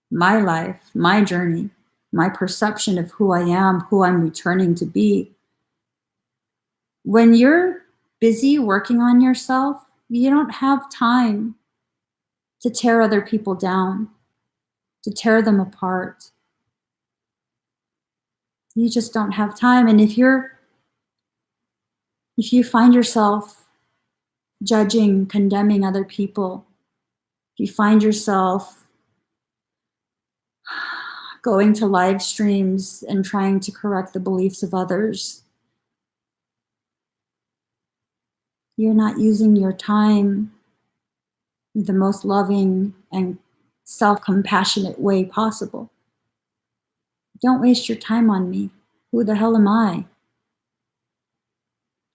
my life, my journey, my perception of who I am, who I'm returning to be. When you're busy working on yourself, you don't have time to tear other people down, to tear them apart. You just don't have time. And if you find yourself judging, condemning other people, if you find yourself going to live streams and trying to correct the beliefs of others, you're not using your time in the most loving and self-compassionate way possible. Don't waste your time on me. Who the hell am I?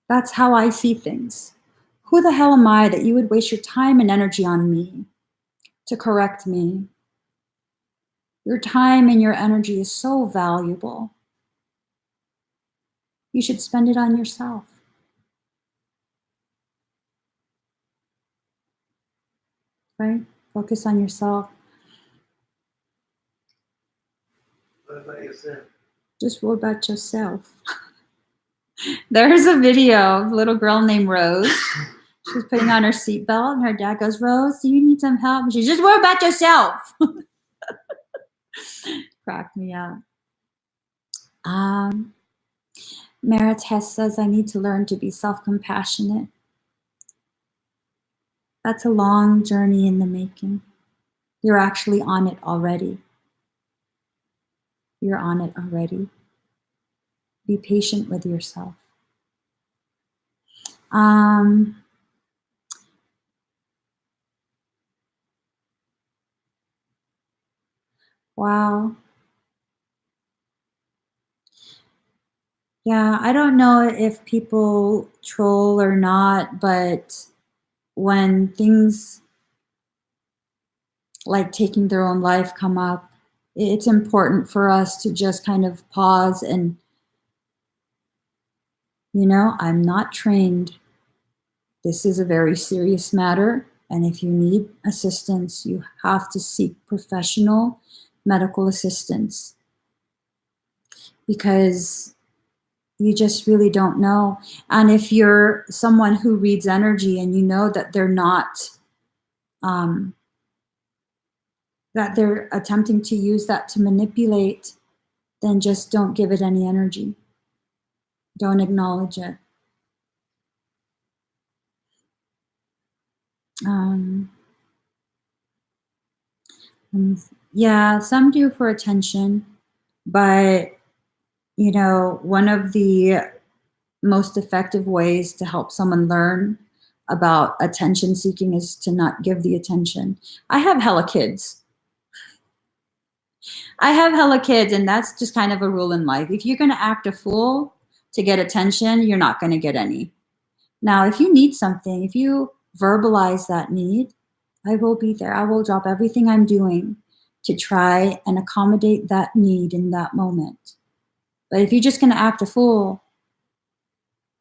That's how I see things. Who the hell am I that you would waste your time and energy on me to correct me? Your time and your energy is so valuable. You should spend it on yourself. Right? Focus on yourself. What about yourself? Just what about yourself? There's a video of a little girl named Rose. She's putting on her seatbelt, and her dad goes, "Rose, do you need some help?" And she's just, "What about yourself?" Cracked me up. Merit Hess says, "I need to learn to be self-compassionate." That's a long journey in the making. You're actually on it already. You're on it already. Be patient with yourself. Wow. Yeah, I don't know if people troll or not, but when things like taking their own life come up, it's important for us to just kind of pause and, I'm not trained. This is a very serious matter. And if you need assistance, you have to seek professional medical assistance, because you just really don't know. And if you're someone who reads energy and you know that they're not, that they're attempting to use that to manipulate, then just don't give it any energy. Don't acknowledge it. Yeah, some do for attention, but one of the most effective ways to help someone learn about attention seeking is to not give the attention. I have hella kids. And that's just kind of a rule in life. If you're going to act a fool to get attention, you're not going to get any. Now, if you need something, if you verbalize that need, I will be there. I will drop everything I'm doing to try and accommodate that need in that moment. But if you're just going to act a fool,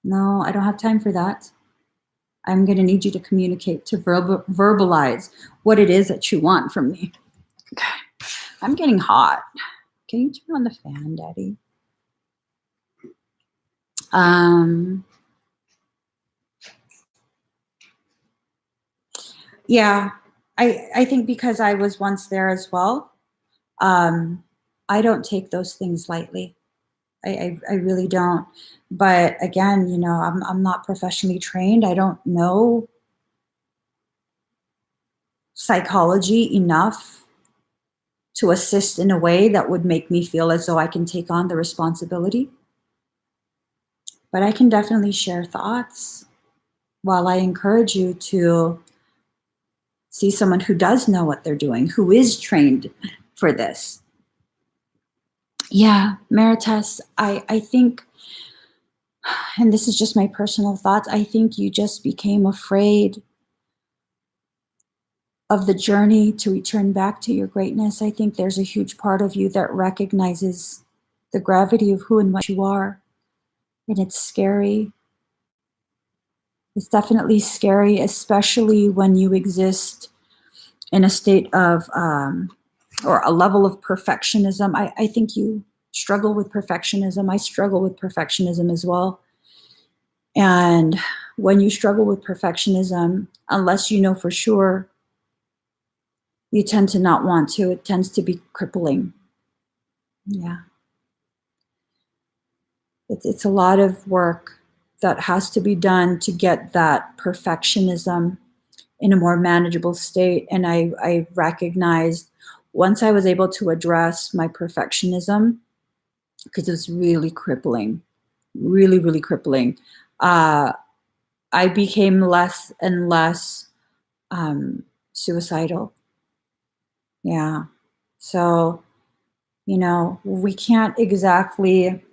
no, I don't have time for that. I'm going to need you to communicate, to verbalize what it is that you want from me. Okay. I'm getting hot. Can you turn on the fan, Daddy? Yeah, I think because I was once there as well, I don't take those things lightly. I really don't. But again, I'm not professionally trained. I don't know psychology enough to assist in a way that would make me feel as though I can take on the responsibility. But I can definitely share thoughts while I encourage you to see someone who does know what they're doing, who is trained for this. Yeah, Maritas, I think, and this is just my personal thoughts, I think you just became afraid of the journey to return back to your greatness. I think there's a huge part of you that recognizes the gravity of who and what you are. And it's scary. It's definitely scary, especially when you exist in a state of, or a level of perfectionism. I think you struggle with perfectionism. I struggle with perfectionism as well. And when you struggle with perfectionism, unless you know for sure, you tend to not want to. It tends to be crippling. Yeah. It's a lot of work that has to be done to get that perfectionism in a more manageable state. And I recognized once I was able to address my perfectionism, because it was really crippling, really, really crippling, I became less and less suicidal. Yeah. So, we can't exactly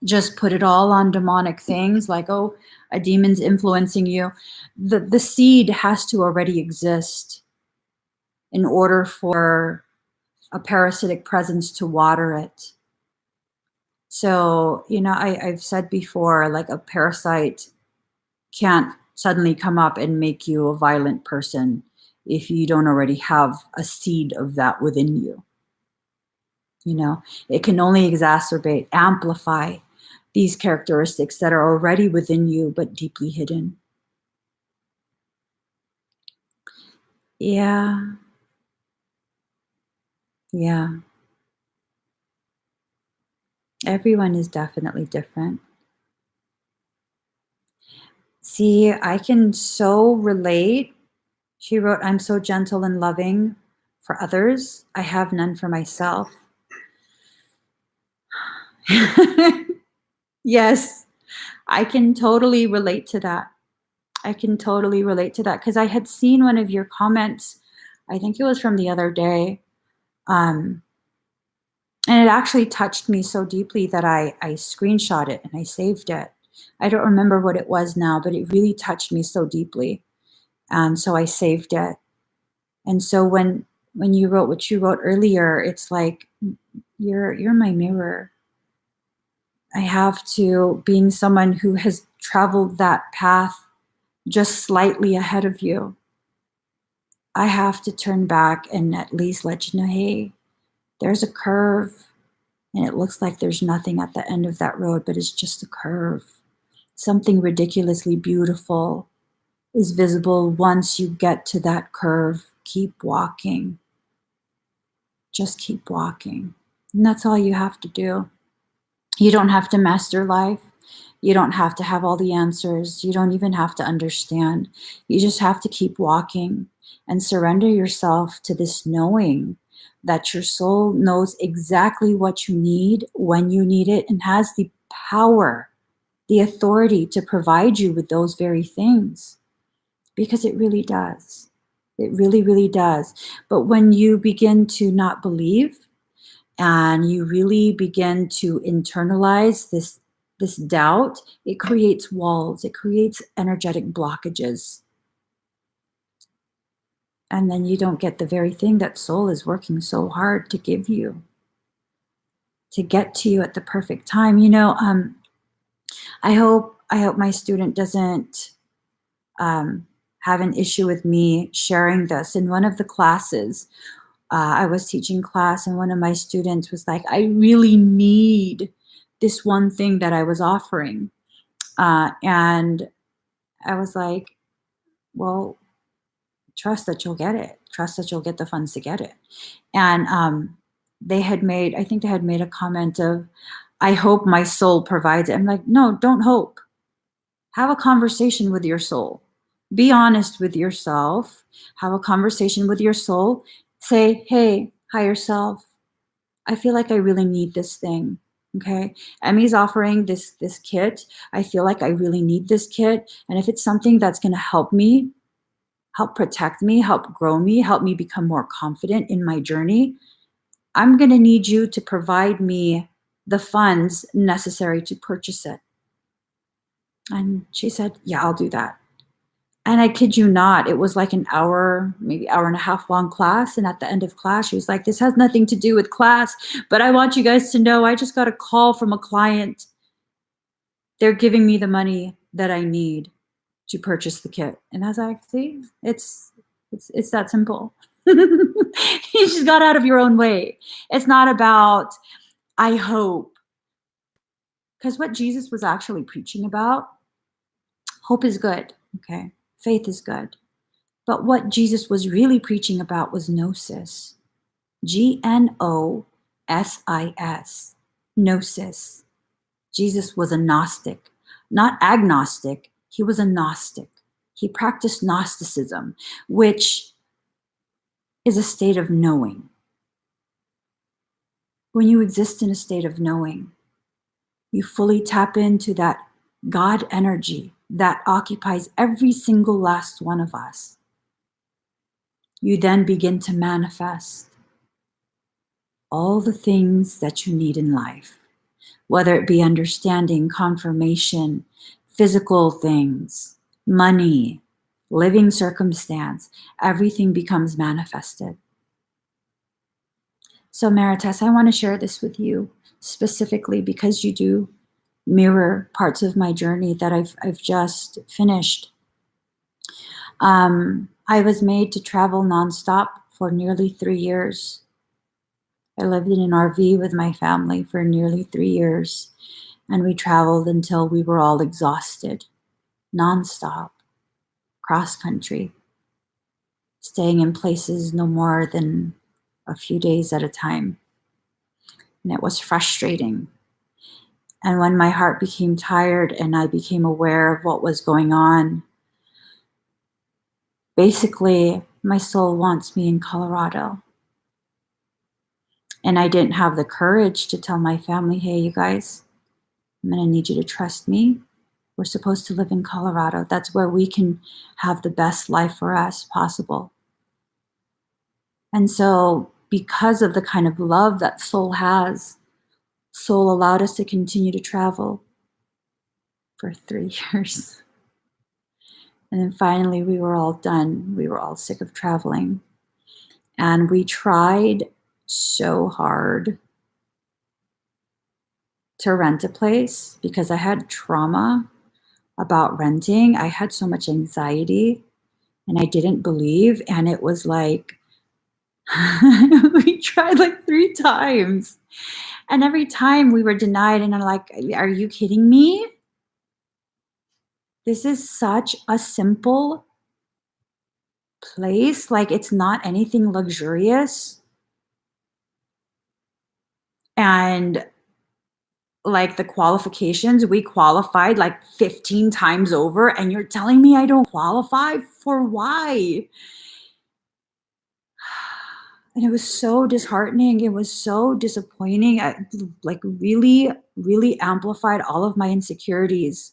just put it all on demonic things like, oh, a demon's influencing you. The seed has to already exist in order for a parasitic presence to water it. So, I've said before, like a parasite can't suddenly come up and make you a violent person if you don't already have a seed of that within you. It can only exacerbate, amplify these characteristics that are already within you but deeply hidden. Yeah. Yeah. Everyone is definitely different. See, I can so relate. She wrote, I'm so gentle and loving for others. I have none for myself. Yes, I can totally relate to that. I can totally relate to that because I had seen one of your comments. I think it was from the other day. And it actually touched me so deeply that I screenshot it and I saved it. I don't remember what it was now, but it really touched me so deeply. And so I saved it. And so when you wrote what you wrote earlier, it's like, you're my mirror. I have to, being someone who has traveled that path just slightly ahead of you, I have to turn back and at least let you know, hey, there's a curve and it looks like there's nothing at the end of that road, but it's just a curve. Something ridiculously beautiful is visible once you get to that curve. Keep walking. Just keep walking. And that's all you have to do. You don't have to master life. You don't have to have all the answers. You don't even have to understand. You just have to keep walking and surrender yourself to this knowing that your soul knows exactly what you need when you need it and has the power, the authority to provide you with those very things. Because it really does. It really, really does. But when you begin to not believe and you really begin to internalize this doubt, it creates walls, it creates energetic blockages. And then you don't get the very thing that soul is working so hard to give you, to get to you at the perfect time. I hope my student doesn't have an issue with me sharing this. In one of the classes, I was teaching class, and one of my students was like, I really need this one thing that I was offering. And I was like, well, trust that you'll get it. Trust that you'll get the funds to get it. And I think they had made a comment of, I hope my soul provides it. I'm like, no, don't hope. Have a conversation with your soul. Be honest with yourself. Have a conversation with your soul. Say, hey, higher self, I feel like I really need this thing. Okay. Emmy's offering this kit. I feel like I really need this kit. And if it's something that's going to help me, help protect me, help grow me, help me become more confident in my journey, I'm going to need you to provide me the funds necessary to purchase it. And she said, yeah, I'll do that. And I kid you not, it was like an hour, maybe hour and a half long class. And at the end of class, she was like, this has nothing to do with class, but I want you guys to know I just got a call from a client. They're giving me the money that I need to purchase the kit. And I was like, see, it's that simple. You just got out of your own way. It's not about, I hope. Because what Jesus was actually preaching about, hope is good, okay? Faith is good. But what Jesus was really preaching about was gnosis. Gnosis. Gnosis. Jesus was a Gnostic, not agnostic. He was a Gnostic. He practiced Gnosticism, which is a state of knowing. When you exist in a state of knowing, you fully tap into that God energy that occupies every single last one of us. You then begin to manifest all the things that you need in life, whether it be understanding, confirmation, physical things, money, living circumstance, everything becomes manifested. So Maritas, I want to share this with you specifically because you do mirror parts of my journey that I've just finished. I was made to travel nonstop for nearly 3 years. I lived in an RV with my family for nearly 3 years, and we traveled until we were all exhausted, nonstop, cross country, staying in places no more than a few days at a time. And it was frustrating. And when my heart became tired and I became aware of what was going on, basically, my soul wants me in Colorado. And I didn't have the courage to tell my family, hey, you guys, I'm going to need you to trust me. We're supposed to live in Colorado. That's where we can have the best life for us possible. And so, because of the kind of love that soul has, soul allowed us to continue to travel for 3 years. And then finally, we were all done. We were all sick of traveling. And we tried so hard to rent a place because I had trauma about renting. I had so much anxiety and I didn't believe. And it was like, we tried like 3 times. And every time we were denied. And I'm like, are you kidding me? This is such a simple place. Like, it's not anything luxurious. And like the qualifications. We qualified like 15 times over, and you're telling me I don't qualify? For why? And it was so disheartening. It was so disappointing. Like really, really amplified all of my insecurities.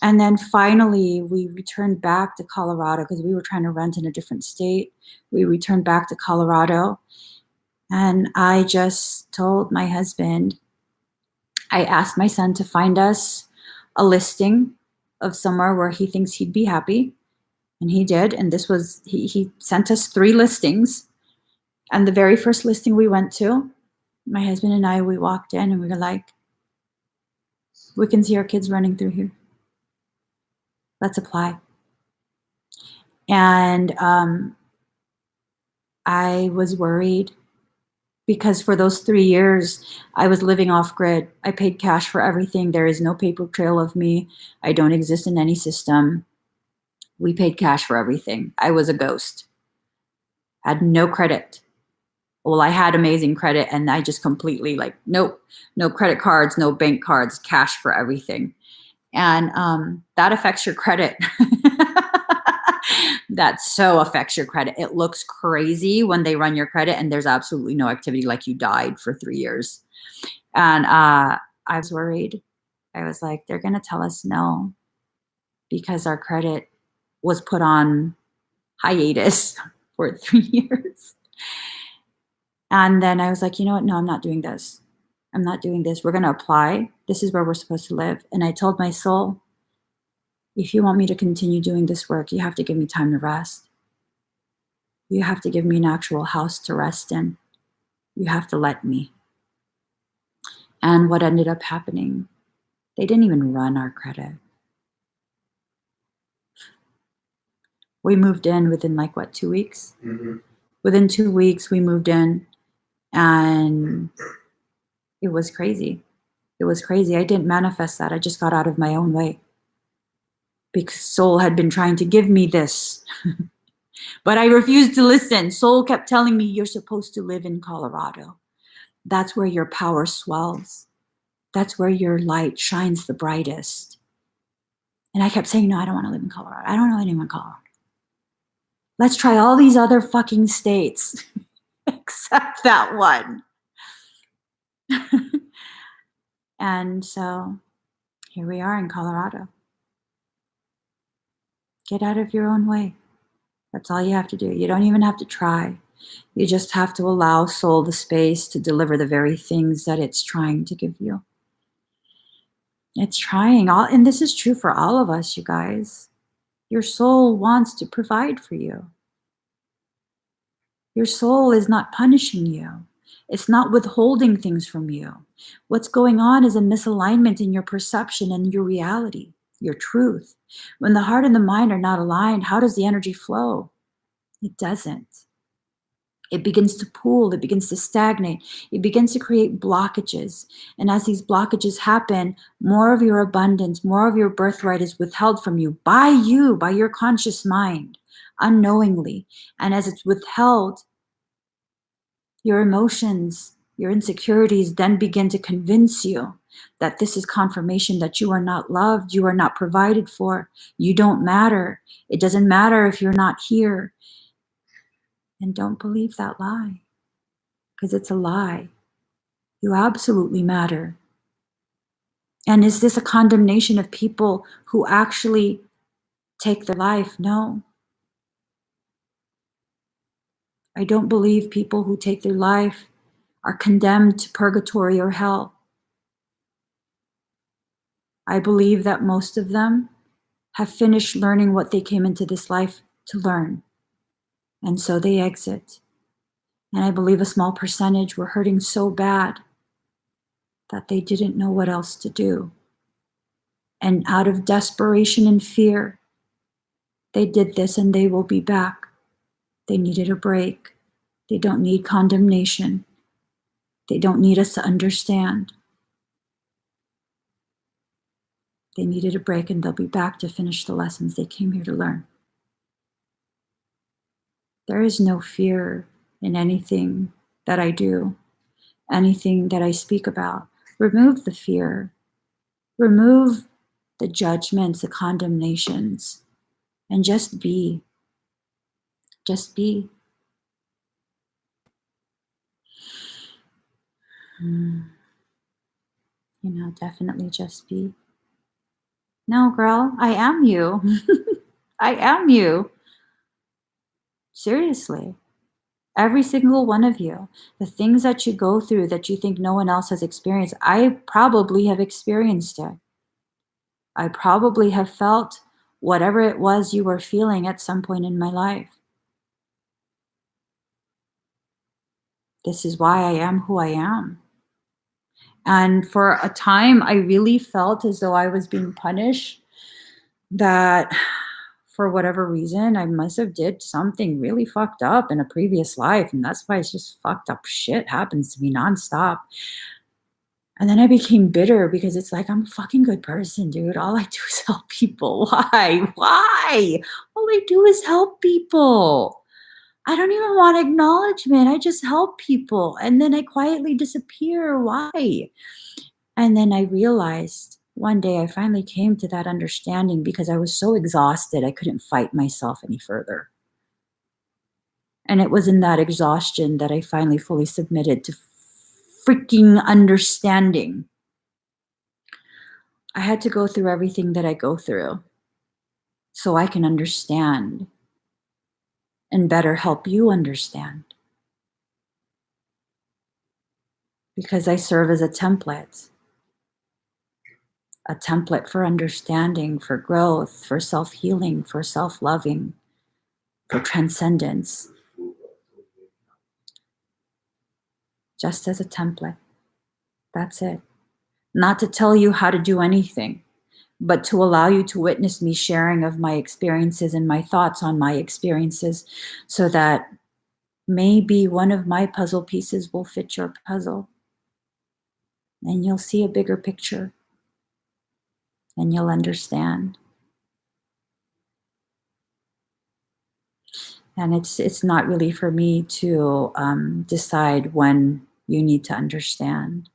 And then finally, we returned back to Colorado because we were trying to rent in a different state. We returned back to Colorado, and I just told my husband, I asked my son to find us a listing of somewhere where he thinks he'd be happy. And he did. And this was, he sent us 3 listings. And the very first listing we went to, my husband and I, we walked in and we were like, we can see our kids running through here. Let's apply. And I was worried because for those 3 years, I was living off grid. I paid cash for everything. There is no paper trail of me. I don't exist in any system. We paid cash for everything. I was a ghost. Had no credit. Well, I had amazing credit, and I just completely like, nope, no credit cards, no bank cards, cash for everything. And that affects your credit. That so affects your credit. It looks crazy when they run your credit and there's absolutely no activity, like you died for 3 years. And I was worried. I was like, they're going to tell us no because our credit was put on hiatus for 3 years. And then I was like, you know what? No, I'm not doing this. I'm not doing this. We're going to apply. This is where we're supposed to live. And I told my soul, if you want me to continue doing this work, you have to give me time to rest. You have to give me an actual house to rest in. You have to let me. And what ended up happening, they didn't even run our credit. We moved in within like, what, 2 weeks? Mm-hmm. Within 2 weeks, we moved in, and it was crazy. It was crazy. I didn't manifest that. I just got out of my own way because soul had been trying to give me this. But I refused to listen. Soul kept telling me, you're supposed to live in Colorado. That's where your power swells. That's where your light shines the brightest. And I kept saying, no, I don't want to live in Colorado. I don't know anyone in Colorado. Let's try all these other fucking states except that one. And so here we are in Colorado. Get out of your own way. That's all you have to do. You don't even have to try. You just have to allow soul the space to deliver the very things that it's trying to give you. It's trying, and this is true for all of us, you guys. Your soul wants to provide for you. Your soul is not punishing you. It's not withholding things from you. What's going on is a misalignment in your perception and your reality, your truth. When the heart and the mind are not aligned, how does the energy flow? It doesn't. It begins to pool, it begins to stagnate, it begins to create blockages. And as these blockages happen, more of your abundance, more of your birthright is withheld from you, by your conscious mind, unknowingly. And as it's withheld, your emotions, your insecurities then begin to convince you that this is confirmation that you are not loved, you are not provided for, you don't matter. It doesn't matter if you're not here. And don't believe that lie, because it's a lie. You absolutely matter. And is this a condemnation of people who actually take their life? No. I don't believe people who take their life are condemned to purgatory or hell. I believe that most of them have finished learning what they came into this life to learn. And so they exit. And I believe a small percentage were hurting so bad that they didn't know what else to do. And out of desperation and fear, they did this, and they will be back. They needed a break. They don't need condemnation. They don't need us to understand. They needed a break, and they'll be back to finish the lessons they came here to learn. There is no fear in anything that I do, anything that I speak about. Remove the fear. Remove the judgments, the condemnations, and just be. Just be. Definitely just be. No, girl, I am you. I am you. Seriously. Every single one of you. The things that you go through that you think no one else has experienced, I probably have experienced it. I probably have felt whatever it was you were feeling at some point in my life. This is why I am who I am. And for a time, I really felt as though I was being punished, that for whatever reason, I must have did something really fucked up in a previous life. And that's why it's just fucked up shit happens to me nonstop. And then I became bitter because it's like, I'm a fucking good person, dude. All I do is help people. Why? Why? All I do is help people. I don't even want acknowledgement. I just help people. And then I quietly disappear. Why? And then I realized one day I finally came to that understanding because I was so exhausted, I couldn't fight myself any further. And it was in that exhaustion that I finally fully submitted to freaking understanding. I had to go through everything that I go through so I can understand and better help you understand. Because I serve as a template for understanding, for growth, for self-healing, for self-loving, for transcendence. Just as a template. That's it. Not to tell you how to do anything, but to allow you to witness me sharing of my experiences and my thoughts on my experiences so that maybe one of my puzzle pieces will fit your puzzle. And you'll see a bigger picture. And you'll understand. And it's not really for me to decide when you need to understand,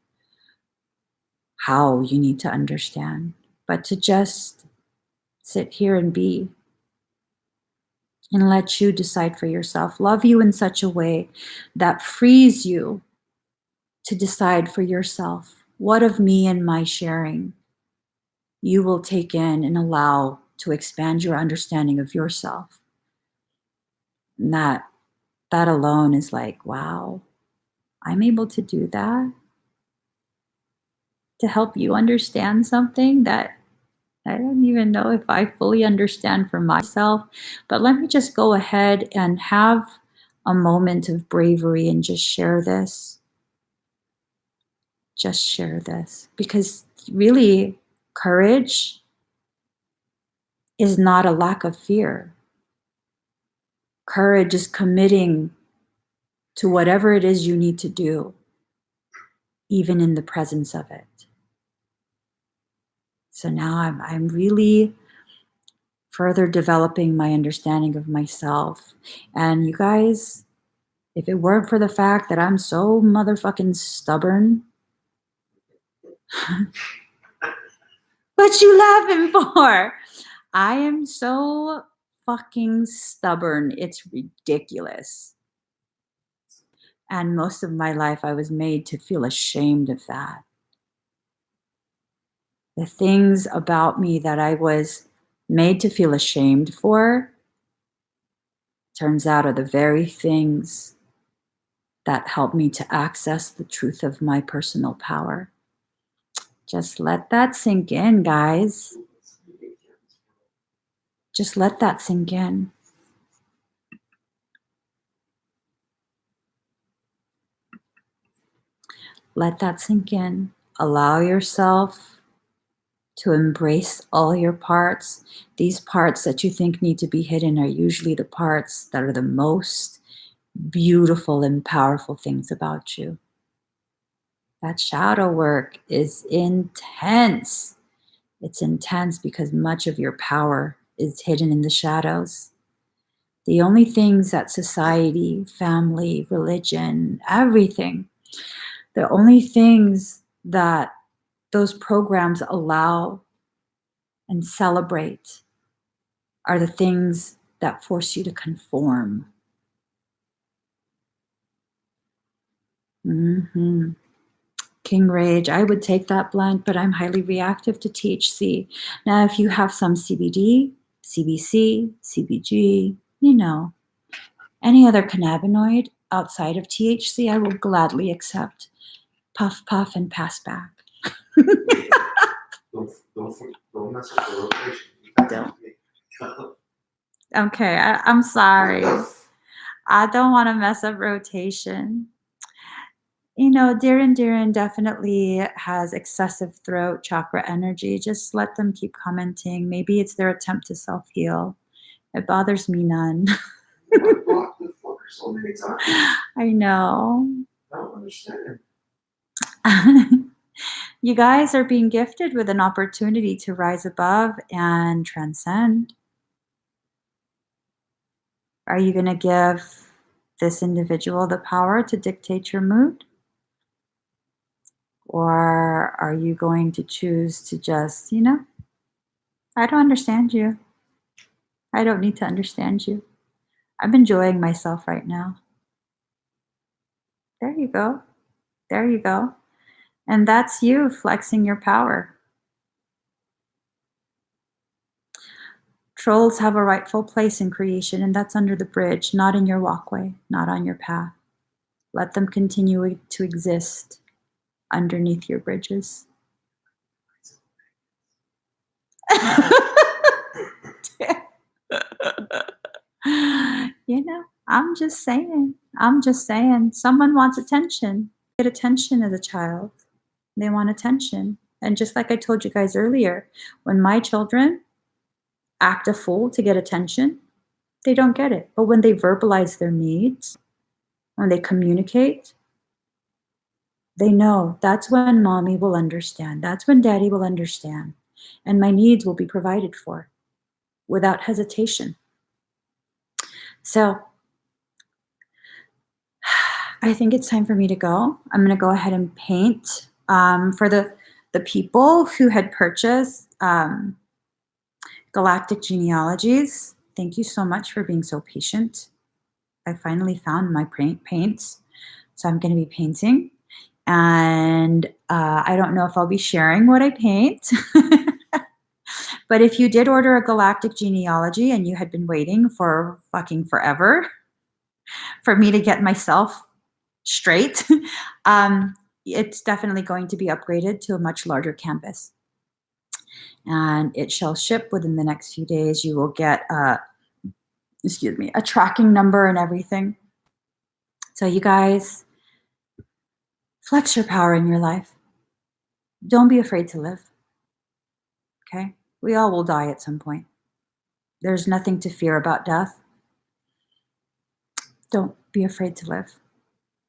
how you need to understand, but to just sit here and be, and let you decide for yourself. Love you in such a way that frees you to decide for yourself what of me and my sharing you will take in and allow to expand your understanding of yourself. And that alone is like, wow, I'm able to do that, to help you understand something that I don't even know if I fully understand for myself. But let me just go ahead and have a moment of bravery and just share this. Just share this. Because really, courage is not a lack of fear. Courage is committing to whatever it is you need to do, even in the presence of it. So now I'm really further developing my understanding of myself. And you guys, if it weren't for the fact that I'm so motherfucking stubborn, what you laughing for? I am so fucking stubborn. It's ridiculous. And most of my life, I was made to feel ashamed of that. The things about me that I was made to feel ashamed for, turns out are the very things that help me to access the truth of my personal power. Just let that sink in, guys. Just let that sink in. Let that sink in. Allow yourself to embrace all your parts. These parts that you think need to be hidden are usually the parts that are the most beautiful and powerful things about you. That shadow work is intense. It's intense because much of your power is hidden in the shadows. The only things that society, family, religion, everything, the only things that those programs allow and celebrate are the things that force you to conform. King Rage, I would take that blend, but I'm highly reactive to THC. Now, if you have some CBD, CBC, CBG, any other cannabinoid outside of THC, I will gladly accept. Puff, puff, and pass back. Don't mess up the rotation. Don't. Okay, I'm sorry. I don't want to mess up rotation. Darren definitely has excessive throat chakra energy. Just let them keep commenting. Maybe it's their attempt to self-heal. It bothers me none. I blocked the fucker so many times. I know. I don't understand. You guys are being gifted with an opportunity to rise above and transcend. Are you going to give this individual the power to dictate your mood? Or are you going to choose to just, I don't understand you. I don't need to understand you. I'm enjoying myself right now. There you go. There you go. And that's you flexing your power. Trolls have a rightful place in creation, and that's under the bridge, not in your walkway, not on your path. Let them continue to exist underneath your bridges. I'm just saying. Someone wants attention. Get attention as a child. They want attention. And just like I told you guys earlier, when my children act a fool to get attention, they don't get it. But when they verbalize their needs, when they communicate, they know that's when mommy will understand. That's when daddy will understand. And my needs will be provided for without hesitation. So I think it's time for me to go. I'm going to go ahead and paint for the people who had purchased Galactic Genealogies. Thank you so much for being so patient. I finally found my paints, so I'm going to be painting. And I don't know if I'll be sharing what I paint. But if you did order a Galactic Genealogy and you had been waiting for fucking forever for me to get myself straight, it's definitely going to be upgraded to a much larger canvas. And it shall ship within the next few days. You will get a tracking number and everything. So you guys, flex your power in your life. Don't be afraid to live. Okay? We all will die at some point. There's nothing to fear about death. Don't be afraid to live.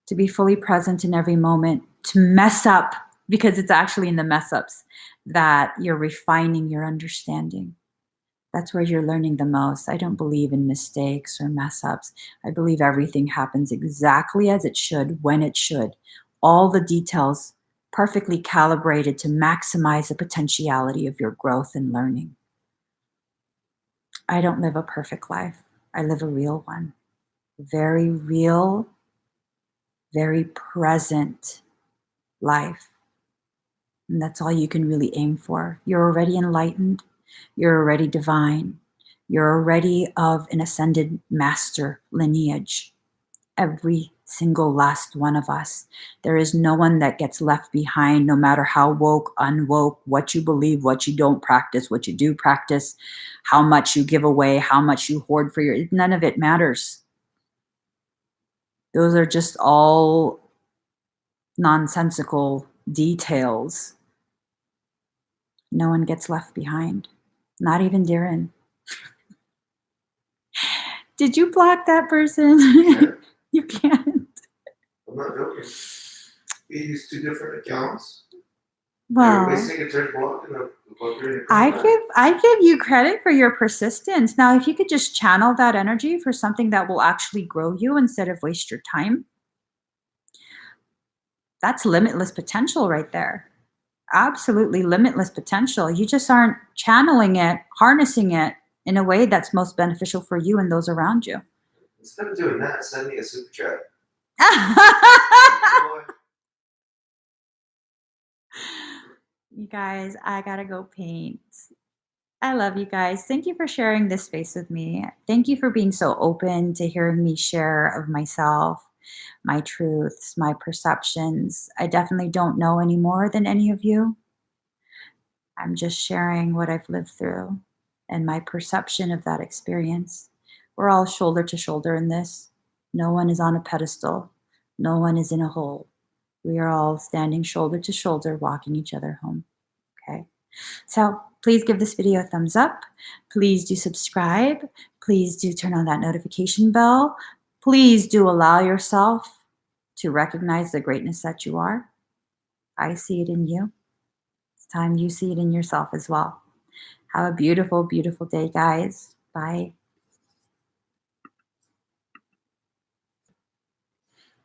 To be fully present in every moment. To mess up, because it's actually in the mess ups that you're refining your understanding. That's where you're learning the most. I don't believe in mistakes or mess ups. I believe everything happens exactly as it should, when it should. All the details perfectly calibrated to maximize the potentiality of your growth and learning. I don't live a perfect life. I live a real one. Very real, very present life. And that's all you can really aim for. You're already enlightened. You're already divine. You're already of an ascended master lineage. Every single last one of us. There is no one that gets left behind, no matter how woke, unwoke, what you believe, what you don't practice, what you do practice, how much you give away, how much you hoard for none of it matters. Those are just all nonsensical details. No one gets left behind. Not even Darren. Did you block that person? You can't. I'm not joking. He used 2 different accounts. Well, I give you credit for your persistence. Now, if you could just channel that energy for something that will actually grow you instead of waste your time, That's limitless potential right there. Absolutely limitless potential. You just aren't channeling it, harnessing it in a way that's most beneficial for you and those around you. Instead of doing that, send me a super chat. You guys, I gotta go paint. I love you guys. Thank you for sharing this space with me. Thank you for being so open to hearing me share of myself, my truths, my perceptions. I definitely don't know any more than any of you. I'm just sharing what I've lived through and my perception of that experience. We're all shoulder to shoulder in this. No one is on a pedestal. No one is in a hole. We are all standing shoulder to shoulder, walking each other home. Okay. So please give this video a thumbs up. Please do subscribe. Please do turn on that notification bell. Please do allow yourself to recognize the greatness that you are. I see it in you. It's time you see it in yourself as well. Have a beautiful, beautiful day, guys. Bye.